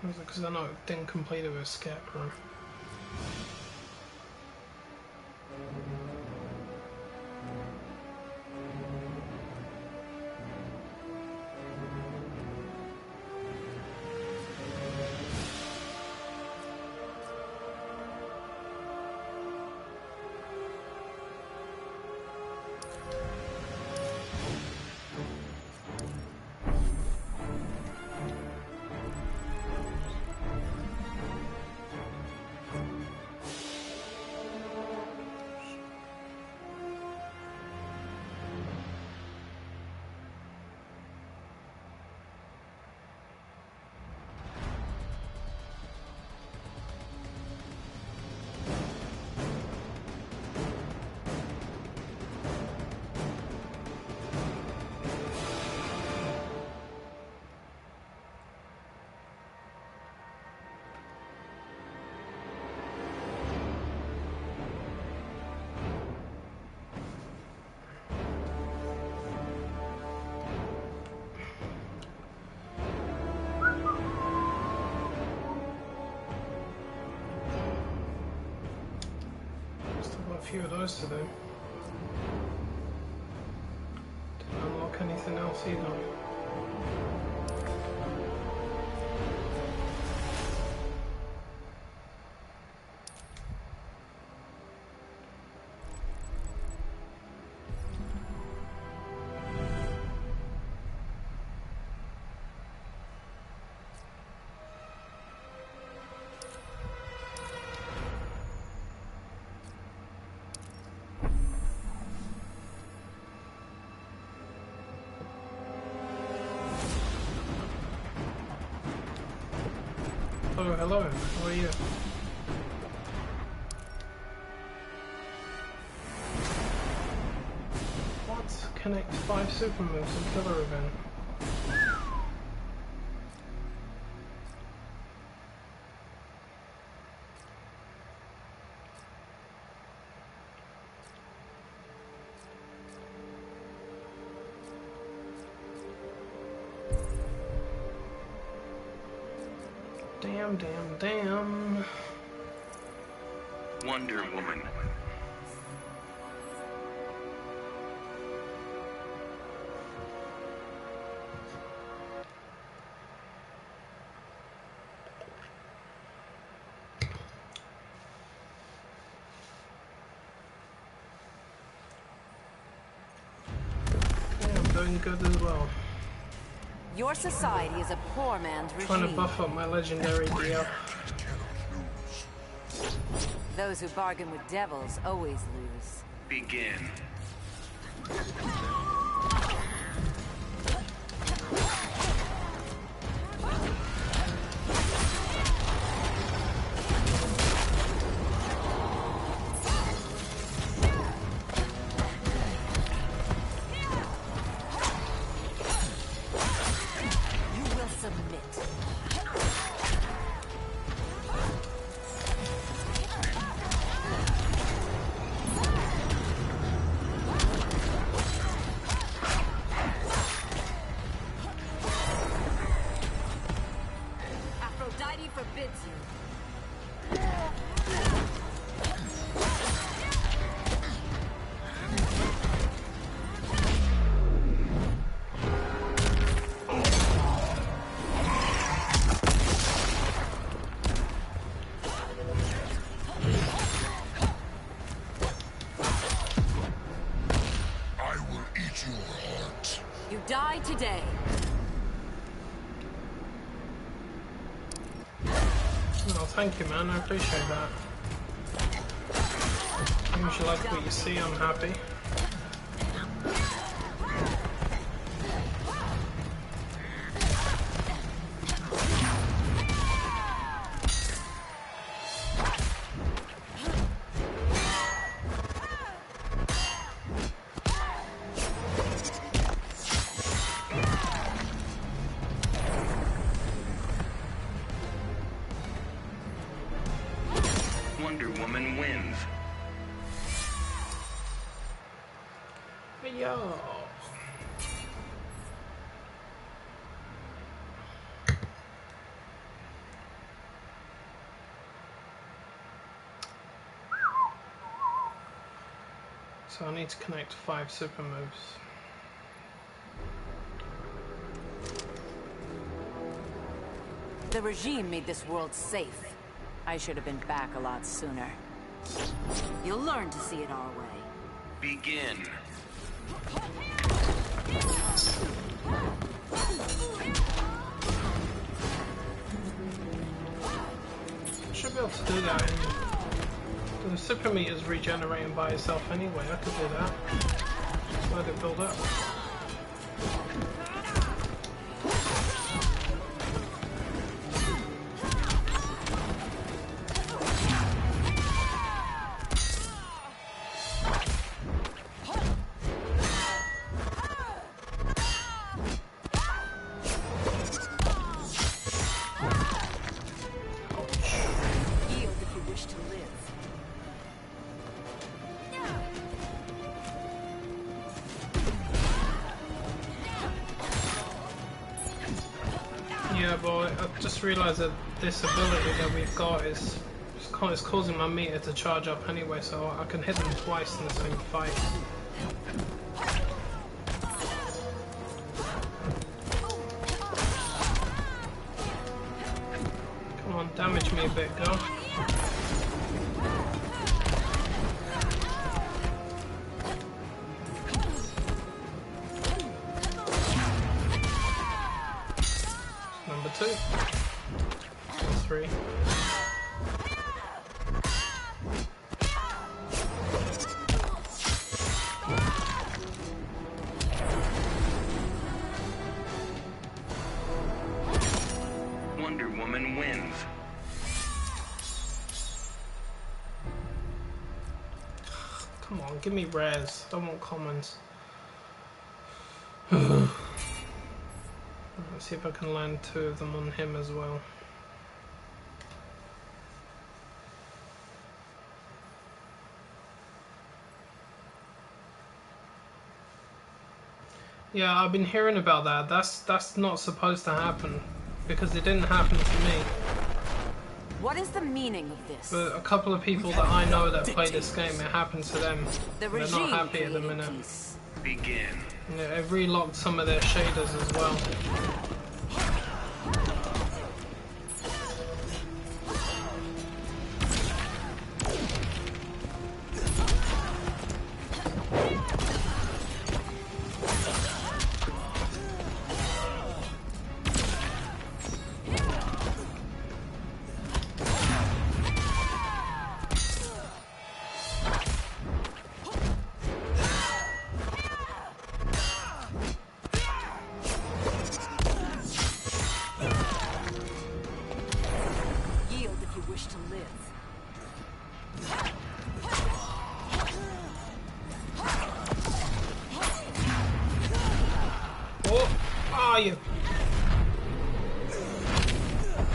Was it because I know it didn't complete it with Scarecrow? Still got a few of those to do. Didn't unlock anything else either. Oh, hello. How are you? What? Connect 5 super moves and killer event. Damn. Wonder Woman. Yeah, I'm doing good as well. Your society is a poor man's regime. Trying to buff up my legendary DL. Those who bargain with devils always lose. Begin. Die today. Oh, thank you, man. I appreciate that. If you like what you see, I'm happy. Wonder Woman wins. Yo. So I need to connect 5 super moves. The regime made this world safe. I should have been back a lot sooner. You'll learn to see it our way. Begin. Should be able to do that. The super meter's regenerating by itself anyway. I could do that. Just let it build up. Yeah, but I just realised that this ability that we've got is causing my meter to charge up anyway, so I can hit them twice in the same fight. Come on, damage me a bit, girl. Number 2. Or 3. Wonder Woman wins. Come on, give me rares. I want commons. Let's see if I can land 2 of them on him as well. Yeah, I've been hearing about that. That's not supposed to happen because it didn't happen to me. What is the meaning of this? But a couple of people that I know that play this game, it happened to them. The They're not happy at the minute. Begin. Yeah, it relocked some of their shaders as well. are you?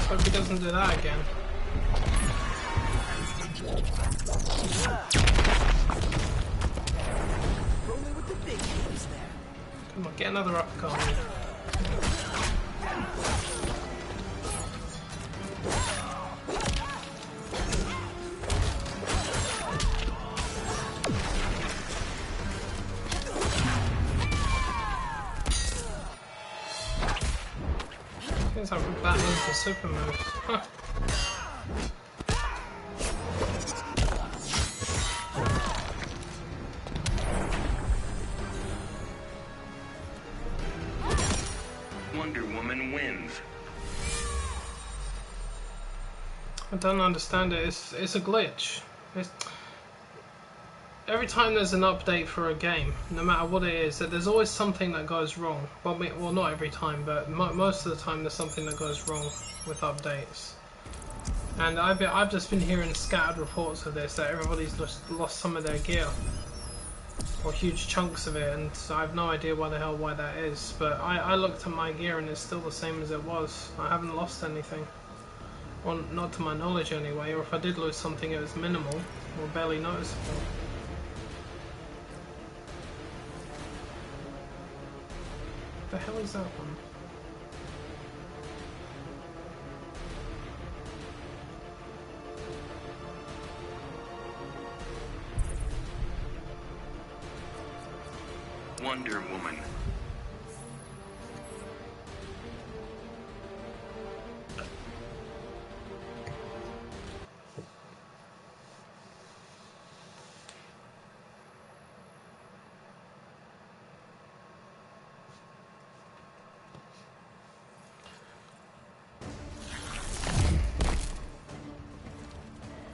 Hope he doesn't do that again. Rolling with the big boys there. Come on, get another uppercut on me. Seems like that is the super move. Huh. Wonder Woman wins. I don't understand it. It's a glitch. Every time there's an update for a game, no matter what it is, that there's always something that goes wrong. Well, not every time, but most of the time there's something that goes wrong with updates. And I've just been hearing scattered reports of this, that everybody's just lost some of their gear, or huge chunks of it, and I have no idea why that is. But I looked at my gear and it's still the same as it was. I haven't lost anything. Well, not to my knowledge anyway, or if I did lose something it was minimal, or barely noticeable. What the hell is that one? Wonder Woman.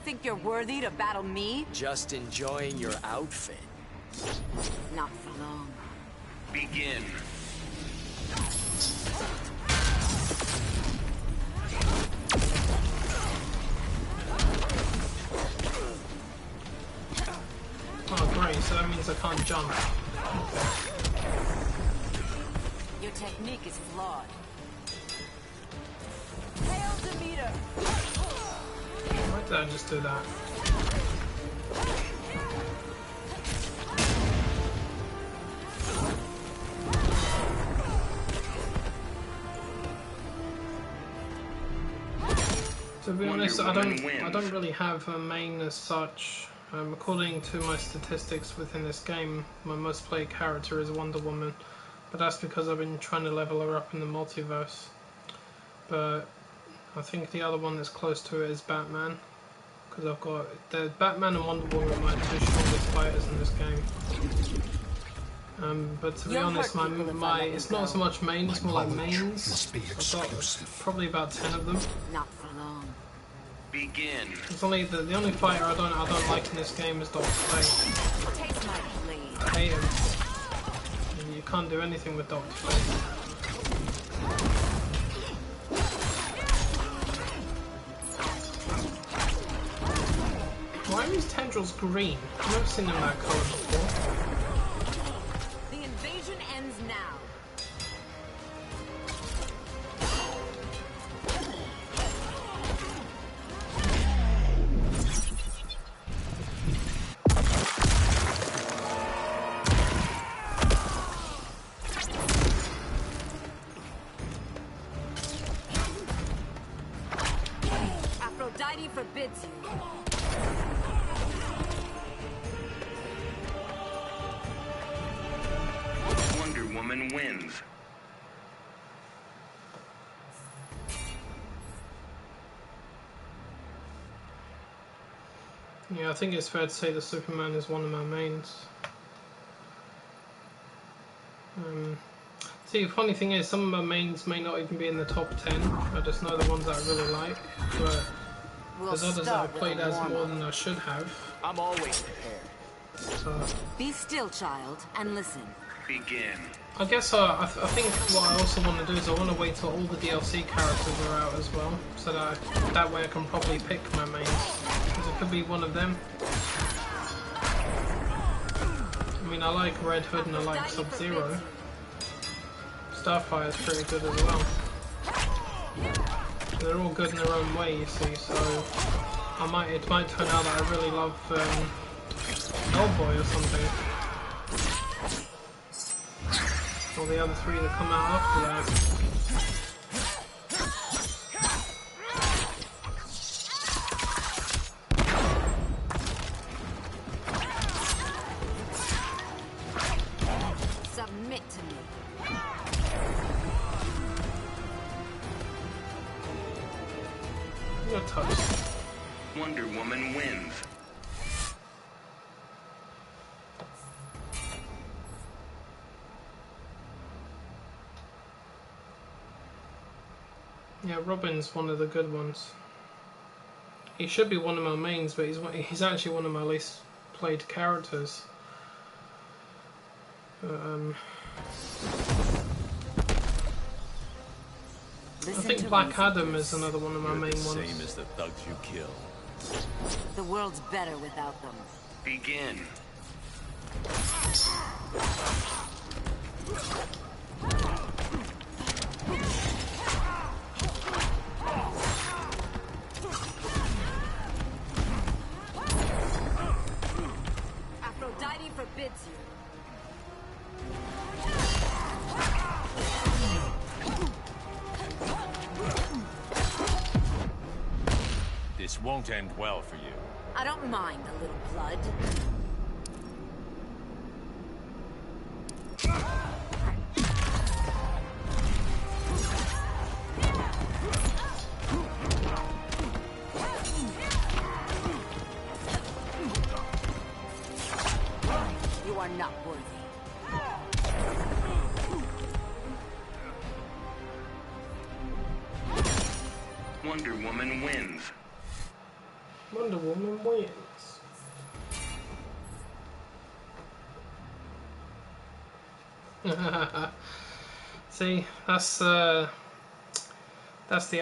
Think you're worthy to battle me? Just enjoying your outfit. Not for long. Begin. Oh great, so that means I can't jump. Your technique is flawed. Hail Demeter! Why did I just do that? To be honest, I don't really have a main as such. According to my statistics within this game, my most played character is Wonder Woman, but that's because I've been trying to level her up in the multiverse. But I think the other one that's close to it is Batman, because I've got the Batman and Wonder Woman are my two strongest fighters in this game. But to be honest, it's not so much main, it's more like mains. I've got probably about 10 of them. Not for long. Begin. It's only the only fighter I don't like in this game is Dr. Fate. Take my blade. I hate him. You can't do anything with Dr. Fate. Why are his tendrils green? I've never seen them that colour before. The invasion ends now. Aphrodite forbids you. Wonder Woman wins. Yeah, I think it's fair to say that Superman is one of my mains. See, the funny thing is, some of my mains may not even be in the top 10. I just know the ones that I really like, but there's others that I've played as more than I should have. I'm always prepared. So, Be still, child, and listen. Begin. I guess I think what I also want to do is I want to wait till all the DLC characters are out as well, so that way I can probably pick my mains, because it could be one of them. I mean, I like Red Hood and I like Sub-Zero, Starfire's pretty good as well. They're all good in their own way, you see, so it might turn out that I really love Hellboy or something. Or the other three that come out after that. Submit to me. You're toast. Wonder Woman wins. Yeah, Robin's one of the good ones. He should be one of my mains, but he's actually one of my least played characters. I think Black Adam is another one of my main ones. Same as the thugs you kill. The world's better without them. Begin. Aphrodite forbids you. This won't end well for you. I don't mind a little blood. You are not worthy. Wonder Woman wins. Wonder Woman wins. See, that's the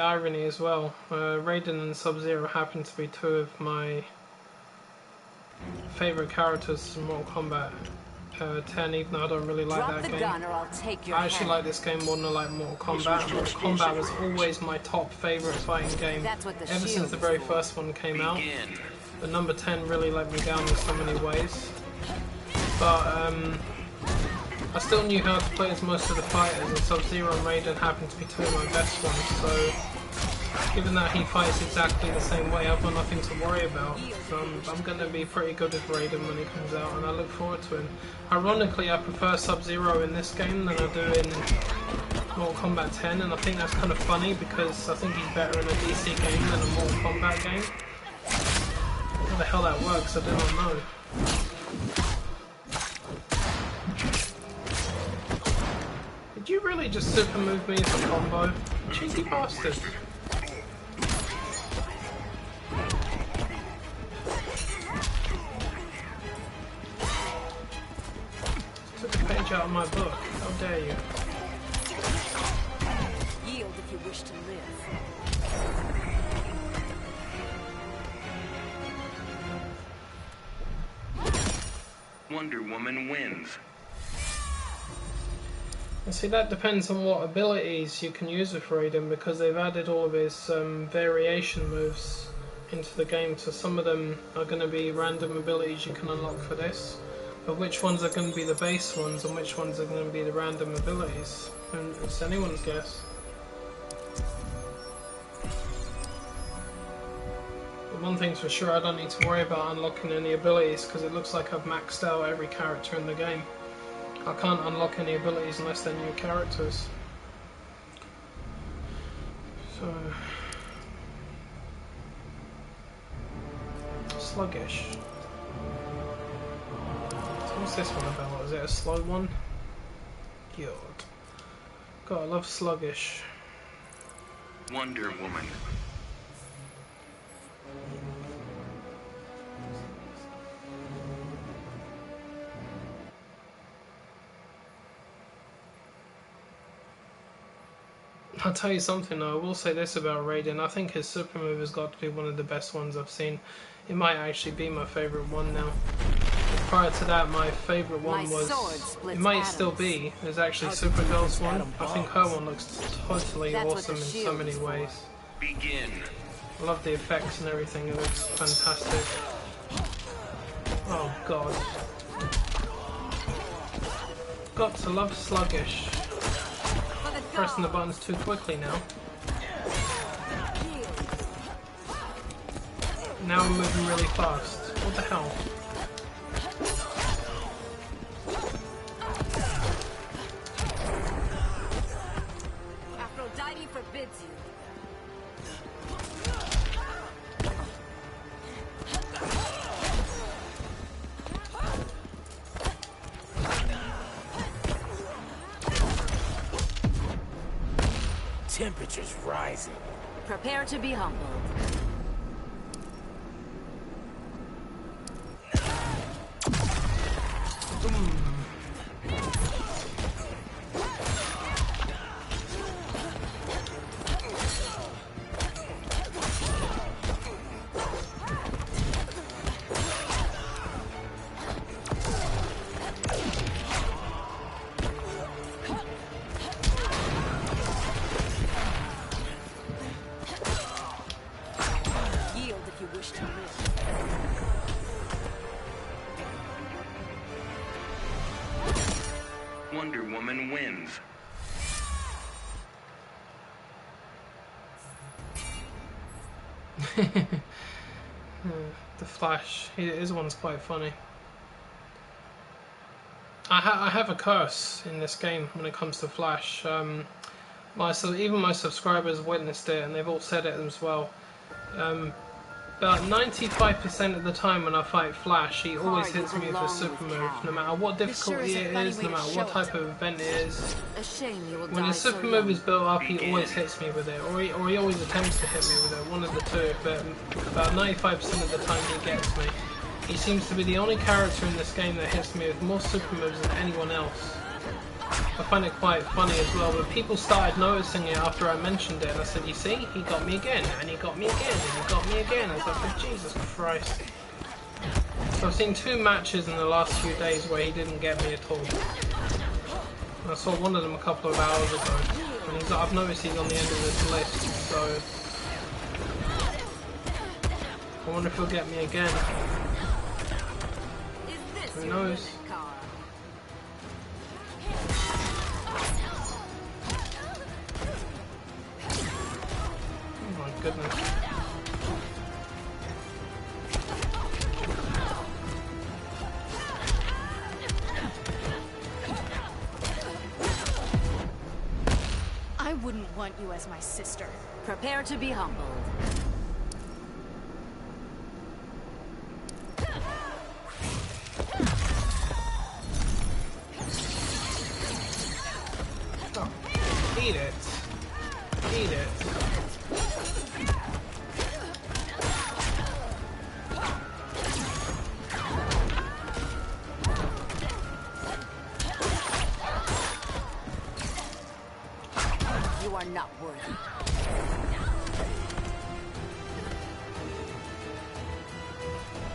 irony as well. Raiden and Sub-Zero happen to be two of my favourite characters in Mortal Kombat 10, even though I don't really like that game. Gun or I'll take your I actually like this game more than I like Mortal Kombat. Mortal Kombat was always my top favourite fighting game ever since the very first one came out. But number 10 really let me down in so many ways. But I still knew how to play as most of the fighters, and Sub-Zero and Raiden happened to be two of my best ones, so given that he fights exactly the same way, I've got nothing to worry about. So I'm going to be pretty good with Raiden when he comes out, and I look forward to him. Ironically, I prefer Sub-Zero in this game than I do in Mortal Kombat 10, and I think that's kind of funny because I think he's better in a DC game than a Mortal Kombat game. How the hell that works, I do not know. Did you really just super move me as a combo? Cheeky bastard. Took a page out of my book. How dare you? Yield if you wish to live. Wonder Woman wins. And see, that depends on what abilities you can use with Raiden, because they've added all of his variation moves into the game, so some of them are going to be random abilities you can unlock for this, but which ones are going to be the base ones and which ones are going to be the random abilities, and it's anyone's guess. But one thing's for sure, I don't need to worry about unlocking any abilities because it looks like I've maxed out every character in the game. I can't unlock any abilities unless they're new characters. So... sluggish. So what's this one about? Is it a slow one? God. God, I love sluggish. Wonder Woman. I'll tell you something though, I will say this about Raiden, I think his super move has got to be one of the best ones I've seen. It might actually be my favourite one now. prior to that, my favourite one was, it might still be, is actually Supergirl's one. I think her one looks totally awesome in so many ways. Begin. I love the effects and everything, it looks fantastic. Oh god. Got to love sluggish. Pressing the buttons too quickly now. Now we're moving really fast. What the hell? Aphrodite forbids you. Temperature's rising. Prepare to be humbled. Wonder Woman wins. The Flash, his one's quite funny. I have a curse in this game when it comes to Flash. Even my subscribers witnessed it and they've all said it as well. About 95% of the time when I fight Flash, he always hits me with a super move, no matter what difficulty it is, no matter what type of event it is. When his super move is built up, he always hits me with it, or he always attempts to hit me with it, one of the two, but about 95% of the time he gets me. He seems to be the only character in this game that hits me with more super moves than anyone else. I find it quite funny as well, but people started noticing it after I mentioned it, and I said, you see, he got me again, and he got me again, and he got me again. I was like, oh, Jesus Christ. So I've seen 2 matches in the last few days where he didn't get me at all. And I saw one of them a couple of hours ago, and I've noticed he's on the end of this list, so I wonder if he'll get me again. Who knows? Goodness. I wouldn't want you as my sister. Prepare to be humbled. Oh, eat it. Eat it. Are not worthy.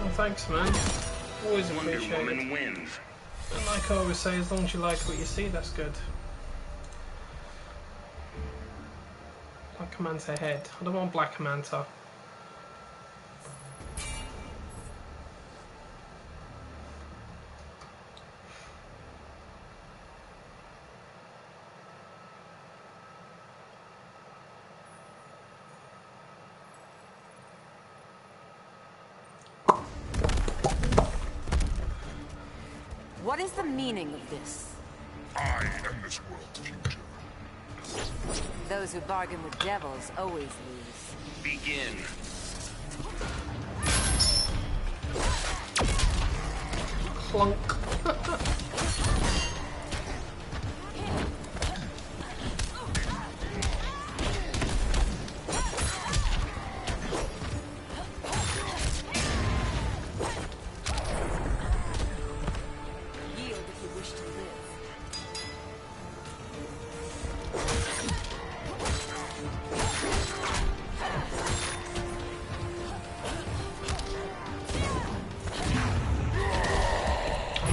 Oh, thanks, man. Always Wonder appreciate Woman it. wins. And like I always say, as long as you like what you see, that's good. Black Manta head. I don't want Black Manta. What is the meaning of this? I am this world's future. Those who bargain with devils always lose. Begin. Clunk.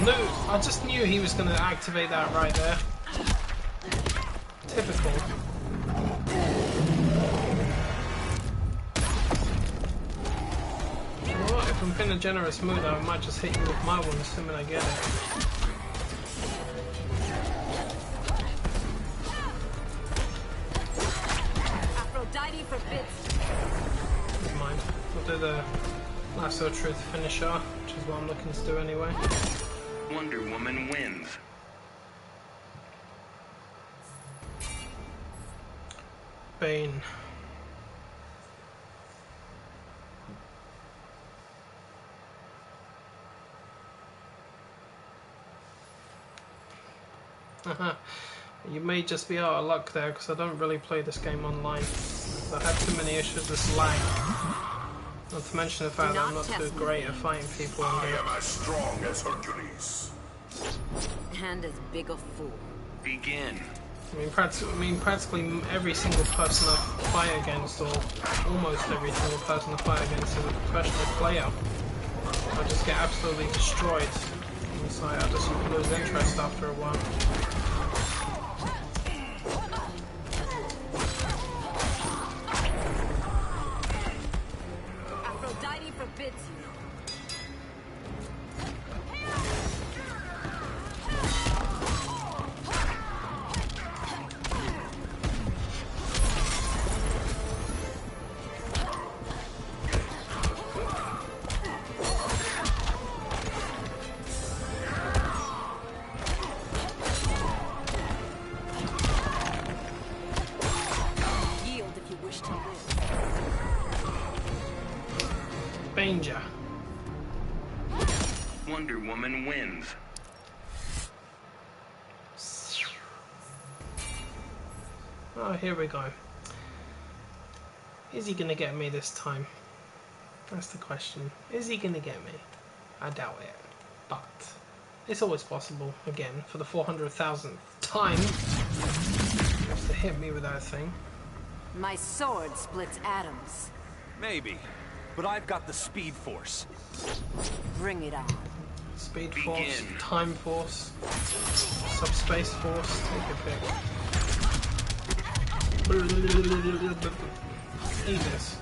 No, I just knew he was going to activate that right there. Typical. Well, if I'm in a generous mood, I might just hit you with my one assuming I get it. Aphrodite forbids. Never mind. We'll do the Lasso Truth finisher, which is what I'm looking to do anyway. Wonder Woman wins. Bane. You may just be out of luck there because I don't really play this game online. I have too many issues with lag. Not to mention the fact that I'm not too great at fighting people. I am as strong as Hercules. And as big a fool. Begin. I mean, practically every single person I fight against, or almost every single person I fight against, is a professional player. I just get absolutely destroyed. It's like I just lose interest after a while. Aphrodite forbids you. Danger. Wonder Woman wins. Oh, here we go. Is he gonna get me this time? That's the question. Is he gonna get me? I doubt it. But it's always possible, again, for the 400,000th time, just to hit me with that thing. My sword splits atoms. Maybe, but I've got the Speed Force. Bring it on. Speed Force, Time Force, Subspace Force, take a pick. Eat this.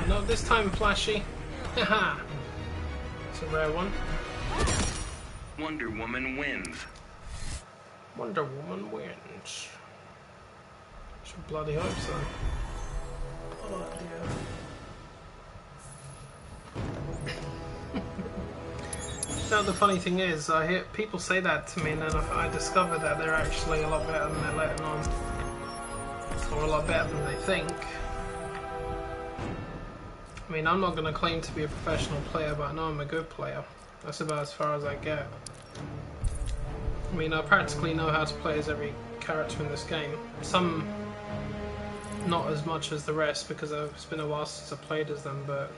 Not this time, Flashy. Haha. It's a rare one. Wonder Woman wins. Wonder Woman wins. Should bloody hope so. Oh dear. Now the funny thing is, I hear people say that to me, and then I discover that they're actually a lot better than they're letting on, or a lot better than they think. I mean, I'm not going to claim to be a professional player, but I know I'm a good player. That's about as far as I get. I mean, I practically know how to play as every character in this game. Some not as much as the rest, because it's been a while since I played as them, but...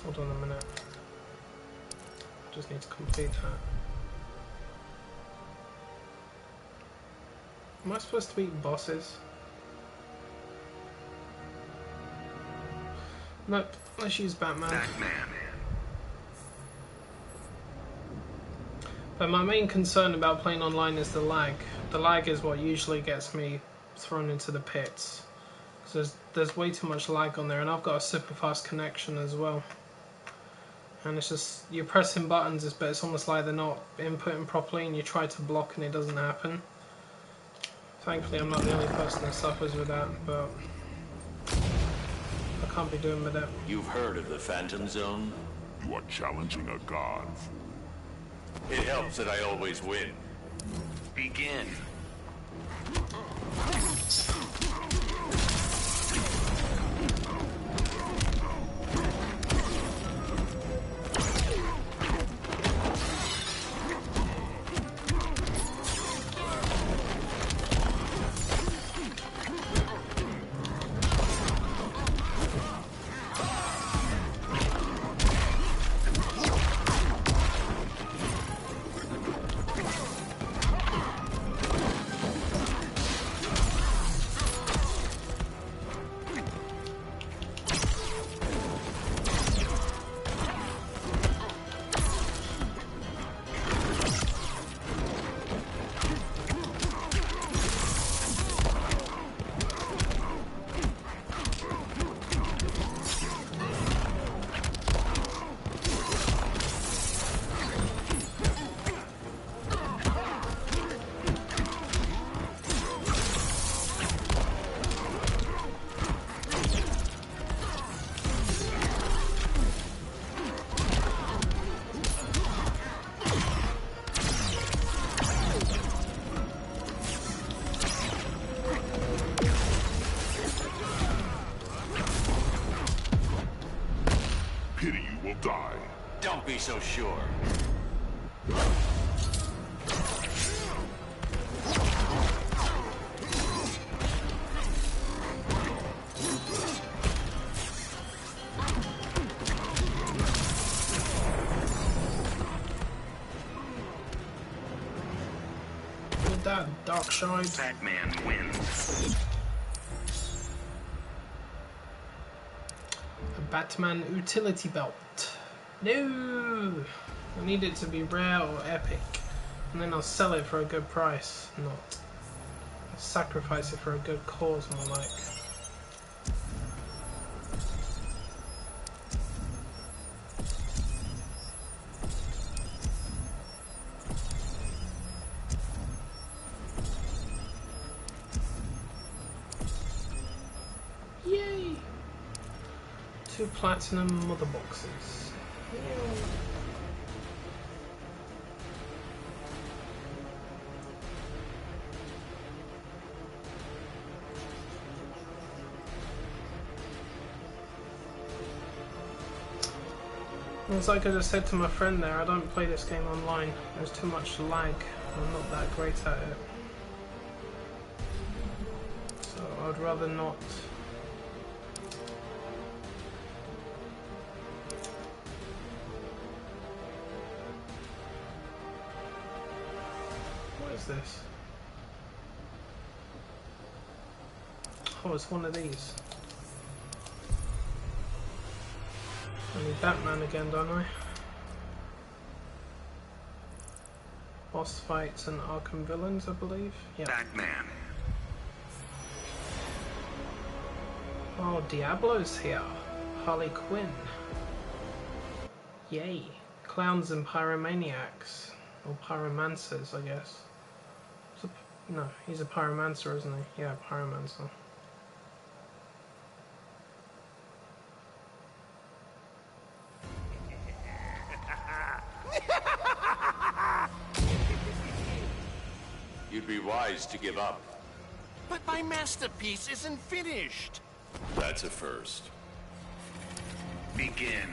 Hold on a minute. Just need to complete that. Am I supposed to beat bosses? Nope, let's use Batman. But my main concern about playing online is the lag. The lag is what usually gets me thrown into the pits. Because there's way too much lag on there, and I've got a super fast connection as well. And it's just, you're pressing buttons, but it's almost like they're not inputting properly, and you try to block and it doesn't happen. Thankfully I'm not the only person that suffers with that, but Can't be doing with it. You've heard of the Phantom Zone? You are challenging a god, fool. It helps that I always win. Begin. Pity you will die. Don't be so sure. With that dark side. Batman wins. A Batman utility belt. No! I need it to be rare or epic. And then I'll sell it for a good price. Not sacrifice it for a good cause, more like. Yay! 2 platinum mother boxes. Yay. As like I just said to my friend there, I don't play this game online. There's too much lag. I'm not that great at it. So I'd rather not. What is this? Oh, it's one of these. I need Batman again, don't I? Boss fights and Arkham villains, I believe. Yeah. Batman. Oh, Diablo's here. Harley Quinn. Yay. Clowns and pyromaniacs. Or pyromancers, I guess. No, he's a pyromancer, isn't he? Yeah, pyromancer. You'd be wise to give up. But my masterpiece isn't finished. That's a first. Begin.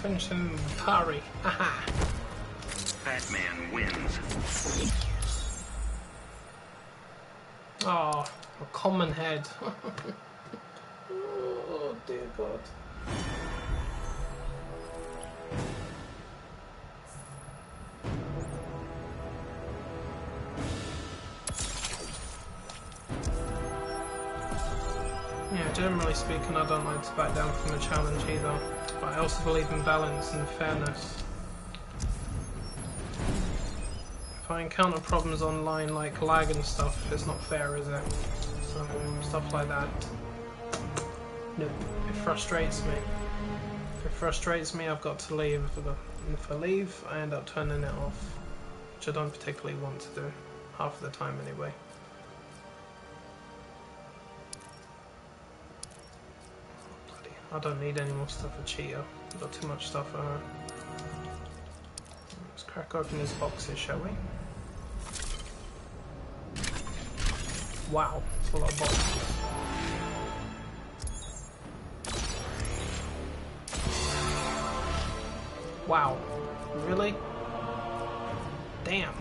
Finish him with parry. Haha. Batman wins. Oh, a common head. Oh dear God. Yeah, generally speaking, I don't like to back down from a challenge either, but I also believe in balance and fairness. If I encounter problems online like lag and stuff, it's not fair, is it? So, stuff like that. Nope. It frustrates me. If it frustrates me, I've got to leave. If I leave, I end up turning it off, which I don't particularly want to do, half of the time anyway. I don't need any more stuff for Cheetah. I've got too much stuff for her. Let's crack open his boxes, shall we? Wow, that's a lot of boxes. Wow, really? Damn.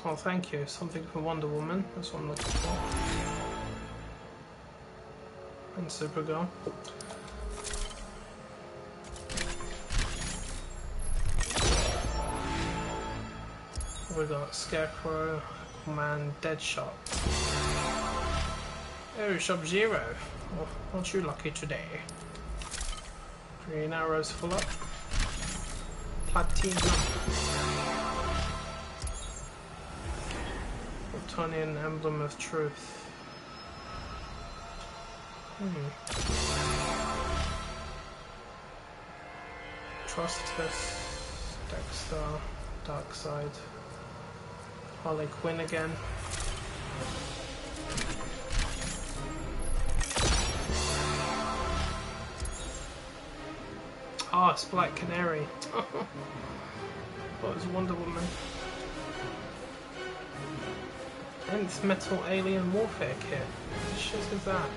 Oh, thank you. Something for Wonder Woman. That's what I'm looking for. And Supergirl. We got Scarecrow, Aquaman, Deadshot. Oh, Sub-Zero. Oh, aren't you lucky today? Green arrows full up. Platinum. Kryptonian Emblem of Truth. Trustus, Dexter, Darkseid, Harley Quinn again. Ah, it's Black Canary. Thought it was Wonder Woman. Nth Metal Alien Warfare Kit. What the shit is that?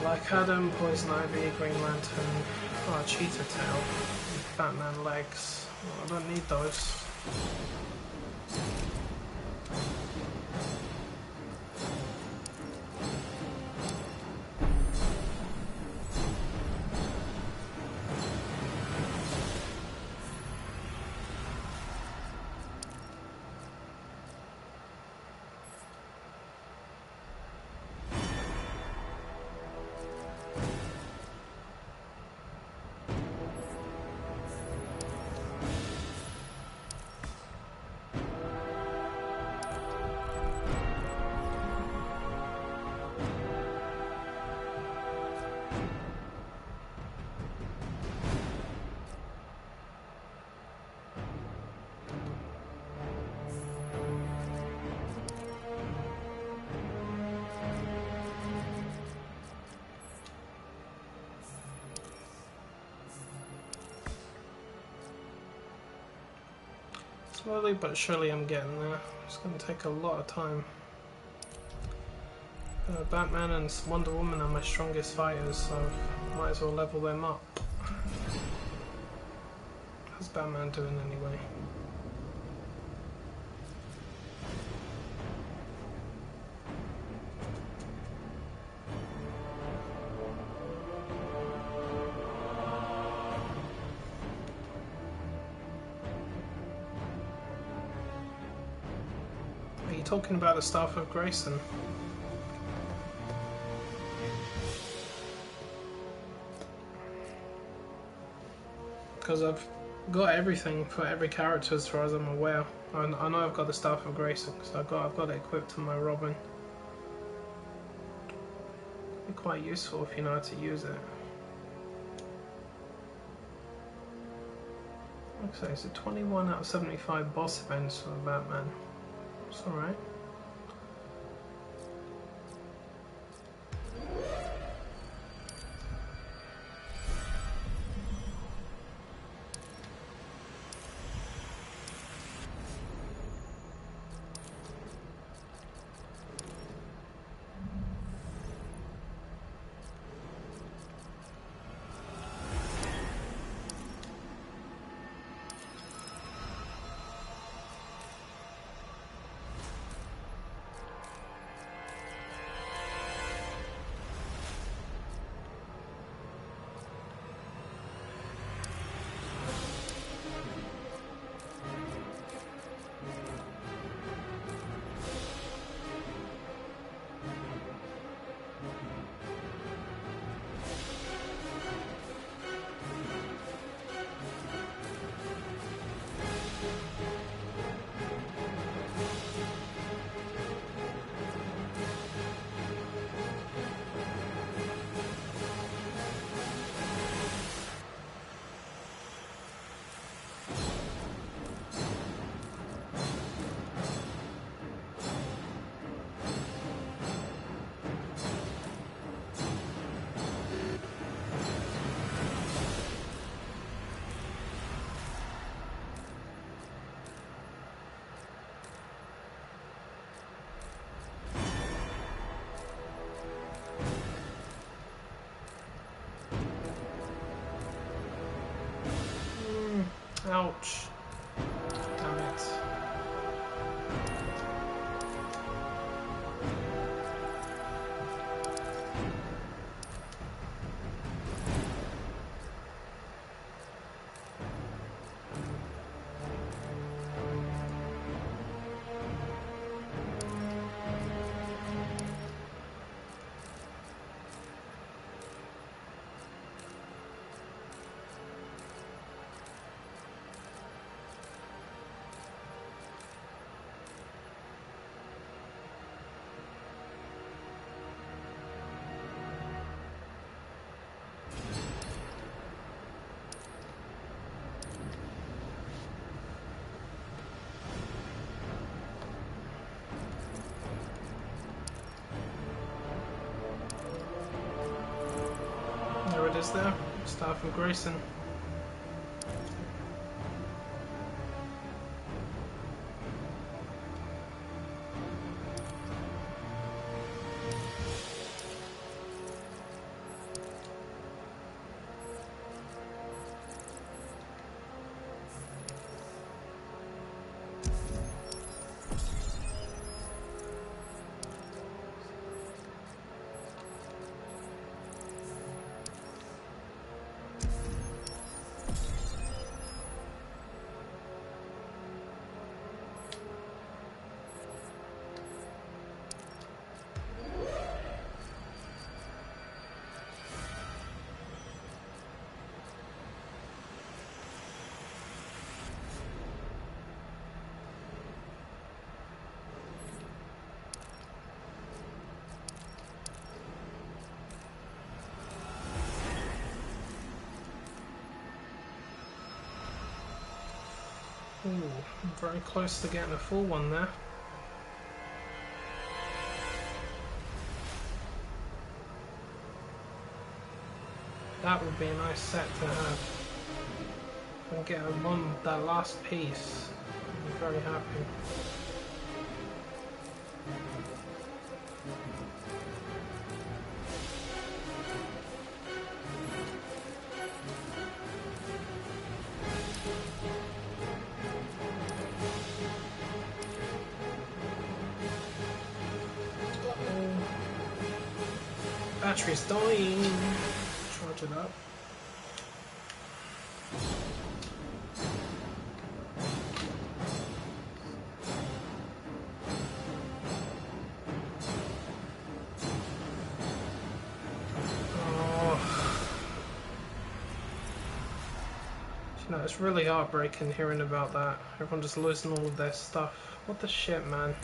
Black Adam, Poison Ivy, Green Lantern, oh, Cheetah Tail, Batman legs. Oh, I don't need those. Slowly but surely I'm getting there. It's going to take a lot of time. Batman and Wonder Woman are my strongest fighters, so might as well level them up. How's Batman doing anyway? Are you talking about the Staff of Grayson? Because I've got everything for every character as far as I'm aware. I know I've got the Staff of Grayson because I've got it equipped to my Robin. It'd be quite useful if you know how to use it. Looks like it's a 21 out of 75 boss events for Batman. It's alright. Ouch. Damn it. There it is there, Staff of Grayson. Ooh, I'm very close to getting a full one there. That would be a nice set to have. If I can get that last piece, I'd be very happy. Battery's dying. Charge it up. Oh. You know, it's really heartbreaking hearing about that. Everyone just losing all of their stuff. What the shit, man.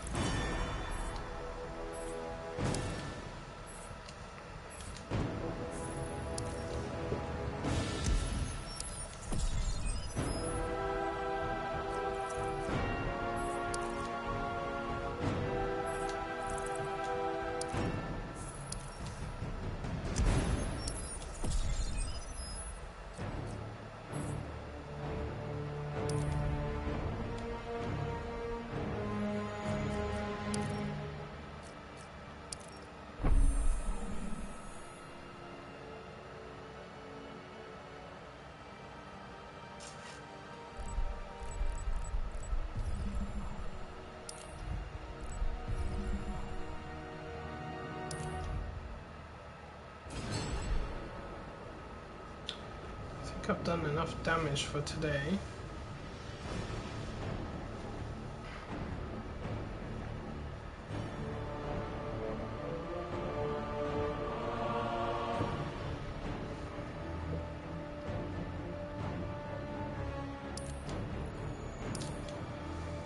I've done enough damage for today.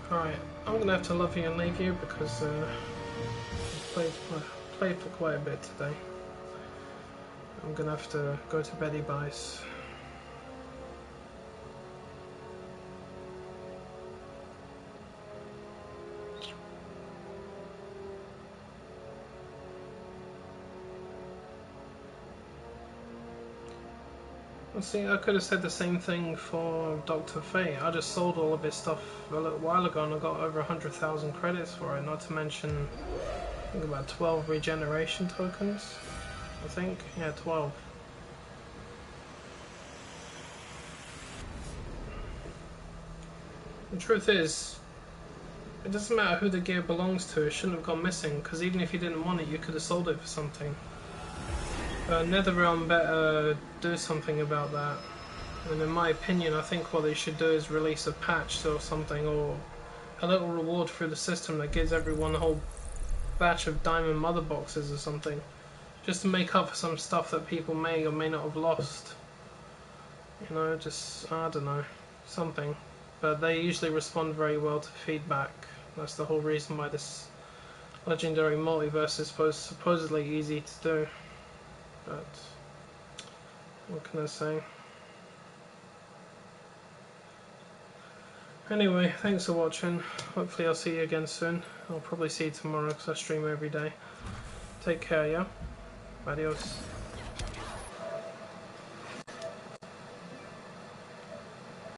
Alright, I'm gonna have to love you and leave you because I've played for quite a bit today. I'm gonna have to go to beddy byes. See, I could have said the same thing for Dr. Fate. I just sold all of his stuff a little while ago and I got over 100,000 credits for it, not to mention, I think about 12 regeneration tokens. I think, yeah, 12. The truth is, it doesn't matter who the gear belongs to, it shouldn't have gone missing, because even if you didn't want it, you could have sold it for something. NetherRealm better do something about that, and in my opinion I think what they should do is release a patch or something, or a little reward through the system that gives everyone a whole batch of diamond mother boxes or something, just to make up for some stuff that people may or may not have lost. You know, just, I don't know, something. But they usually respond very well to feedback. That's the whole reason why this legendary multiverse is supposedly easy to do. But what can I say? Anyway, thanks for watching. Hopefully I'll see you again soon. I'll probably see you tomorrow because I stream every day. Take care, yeah? Adios.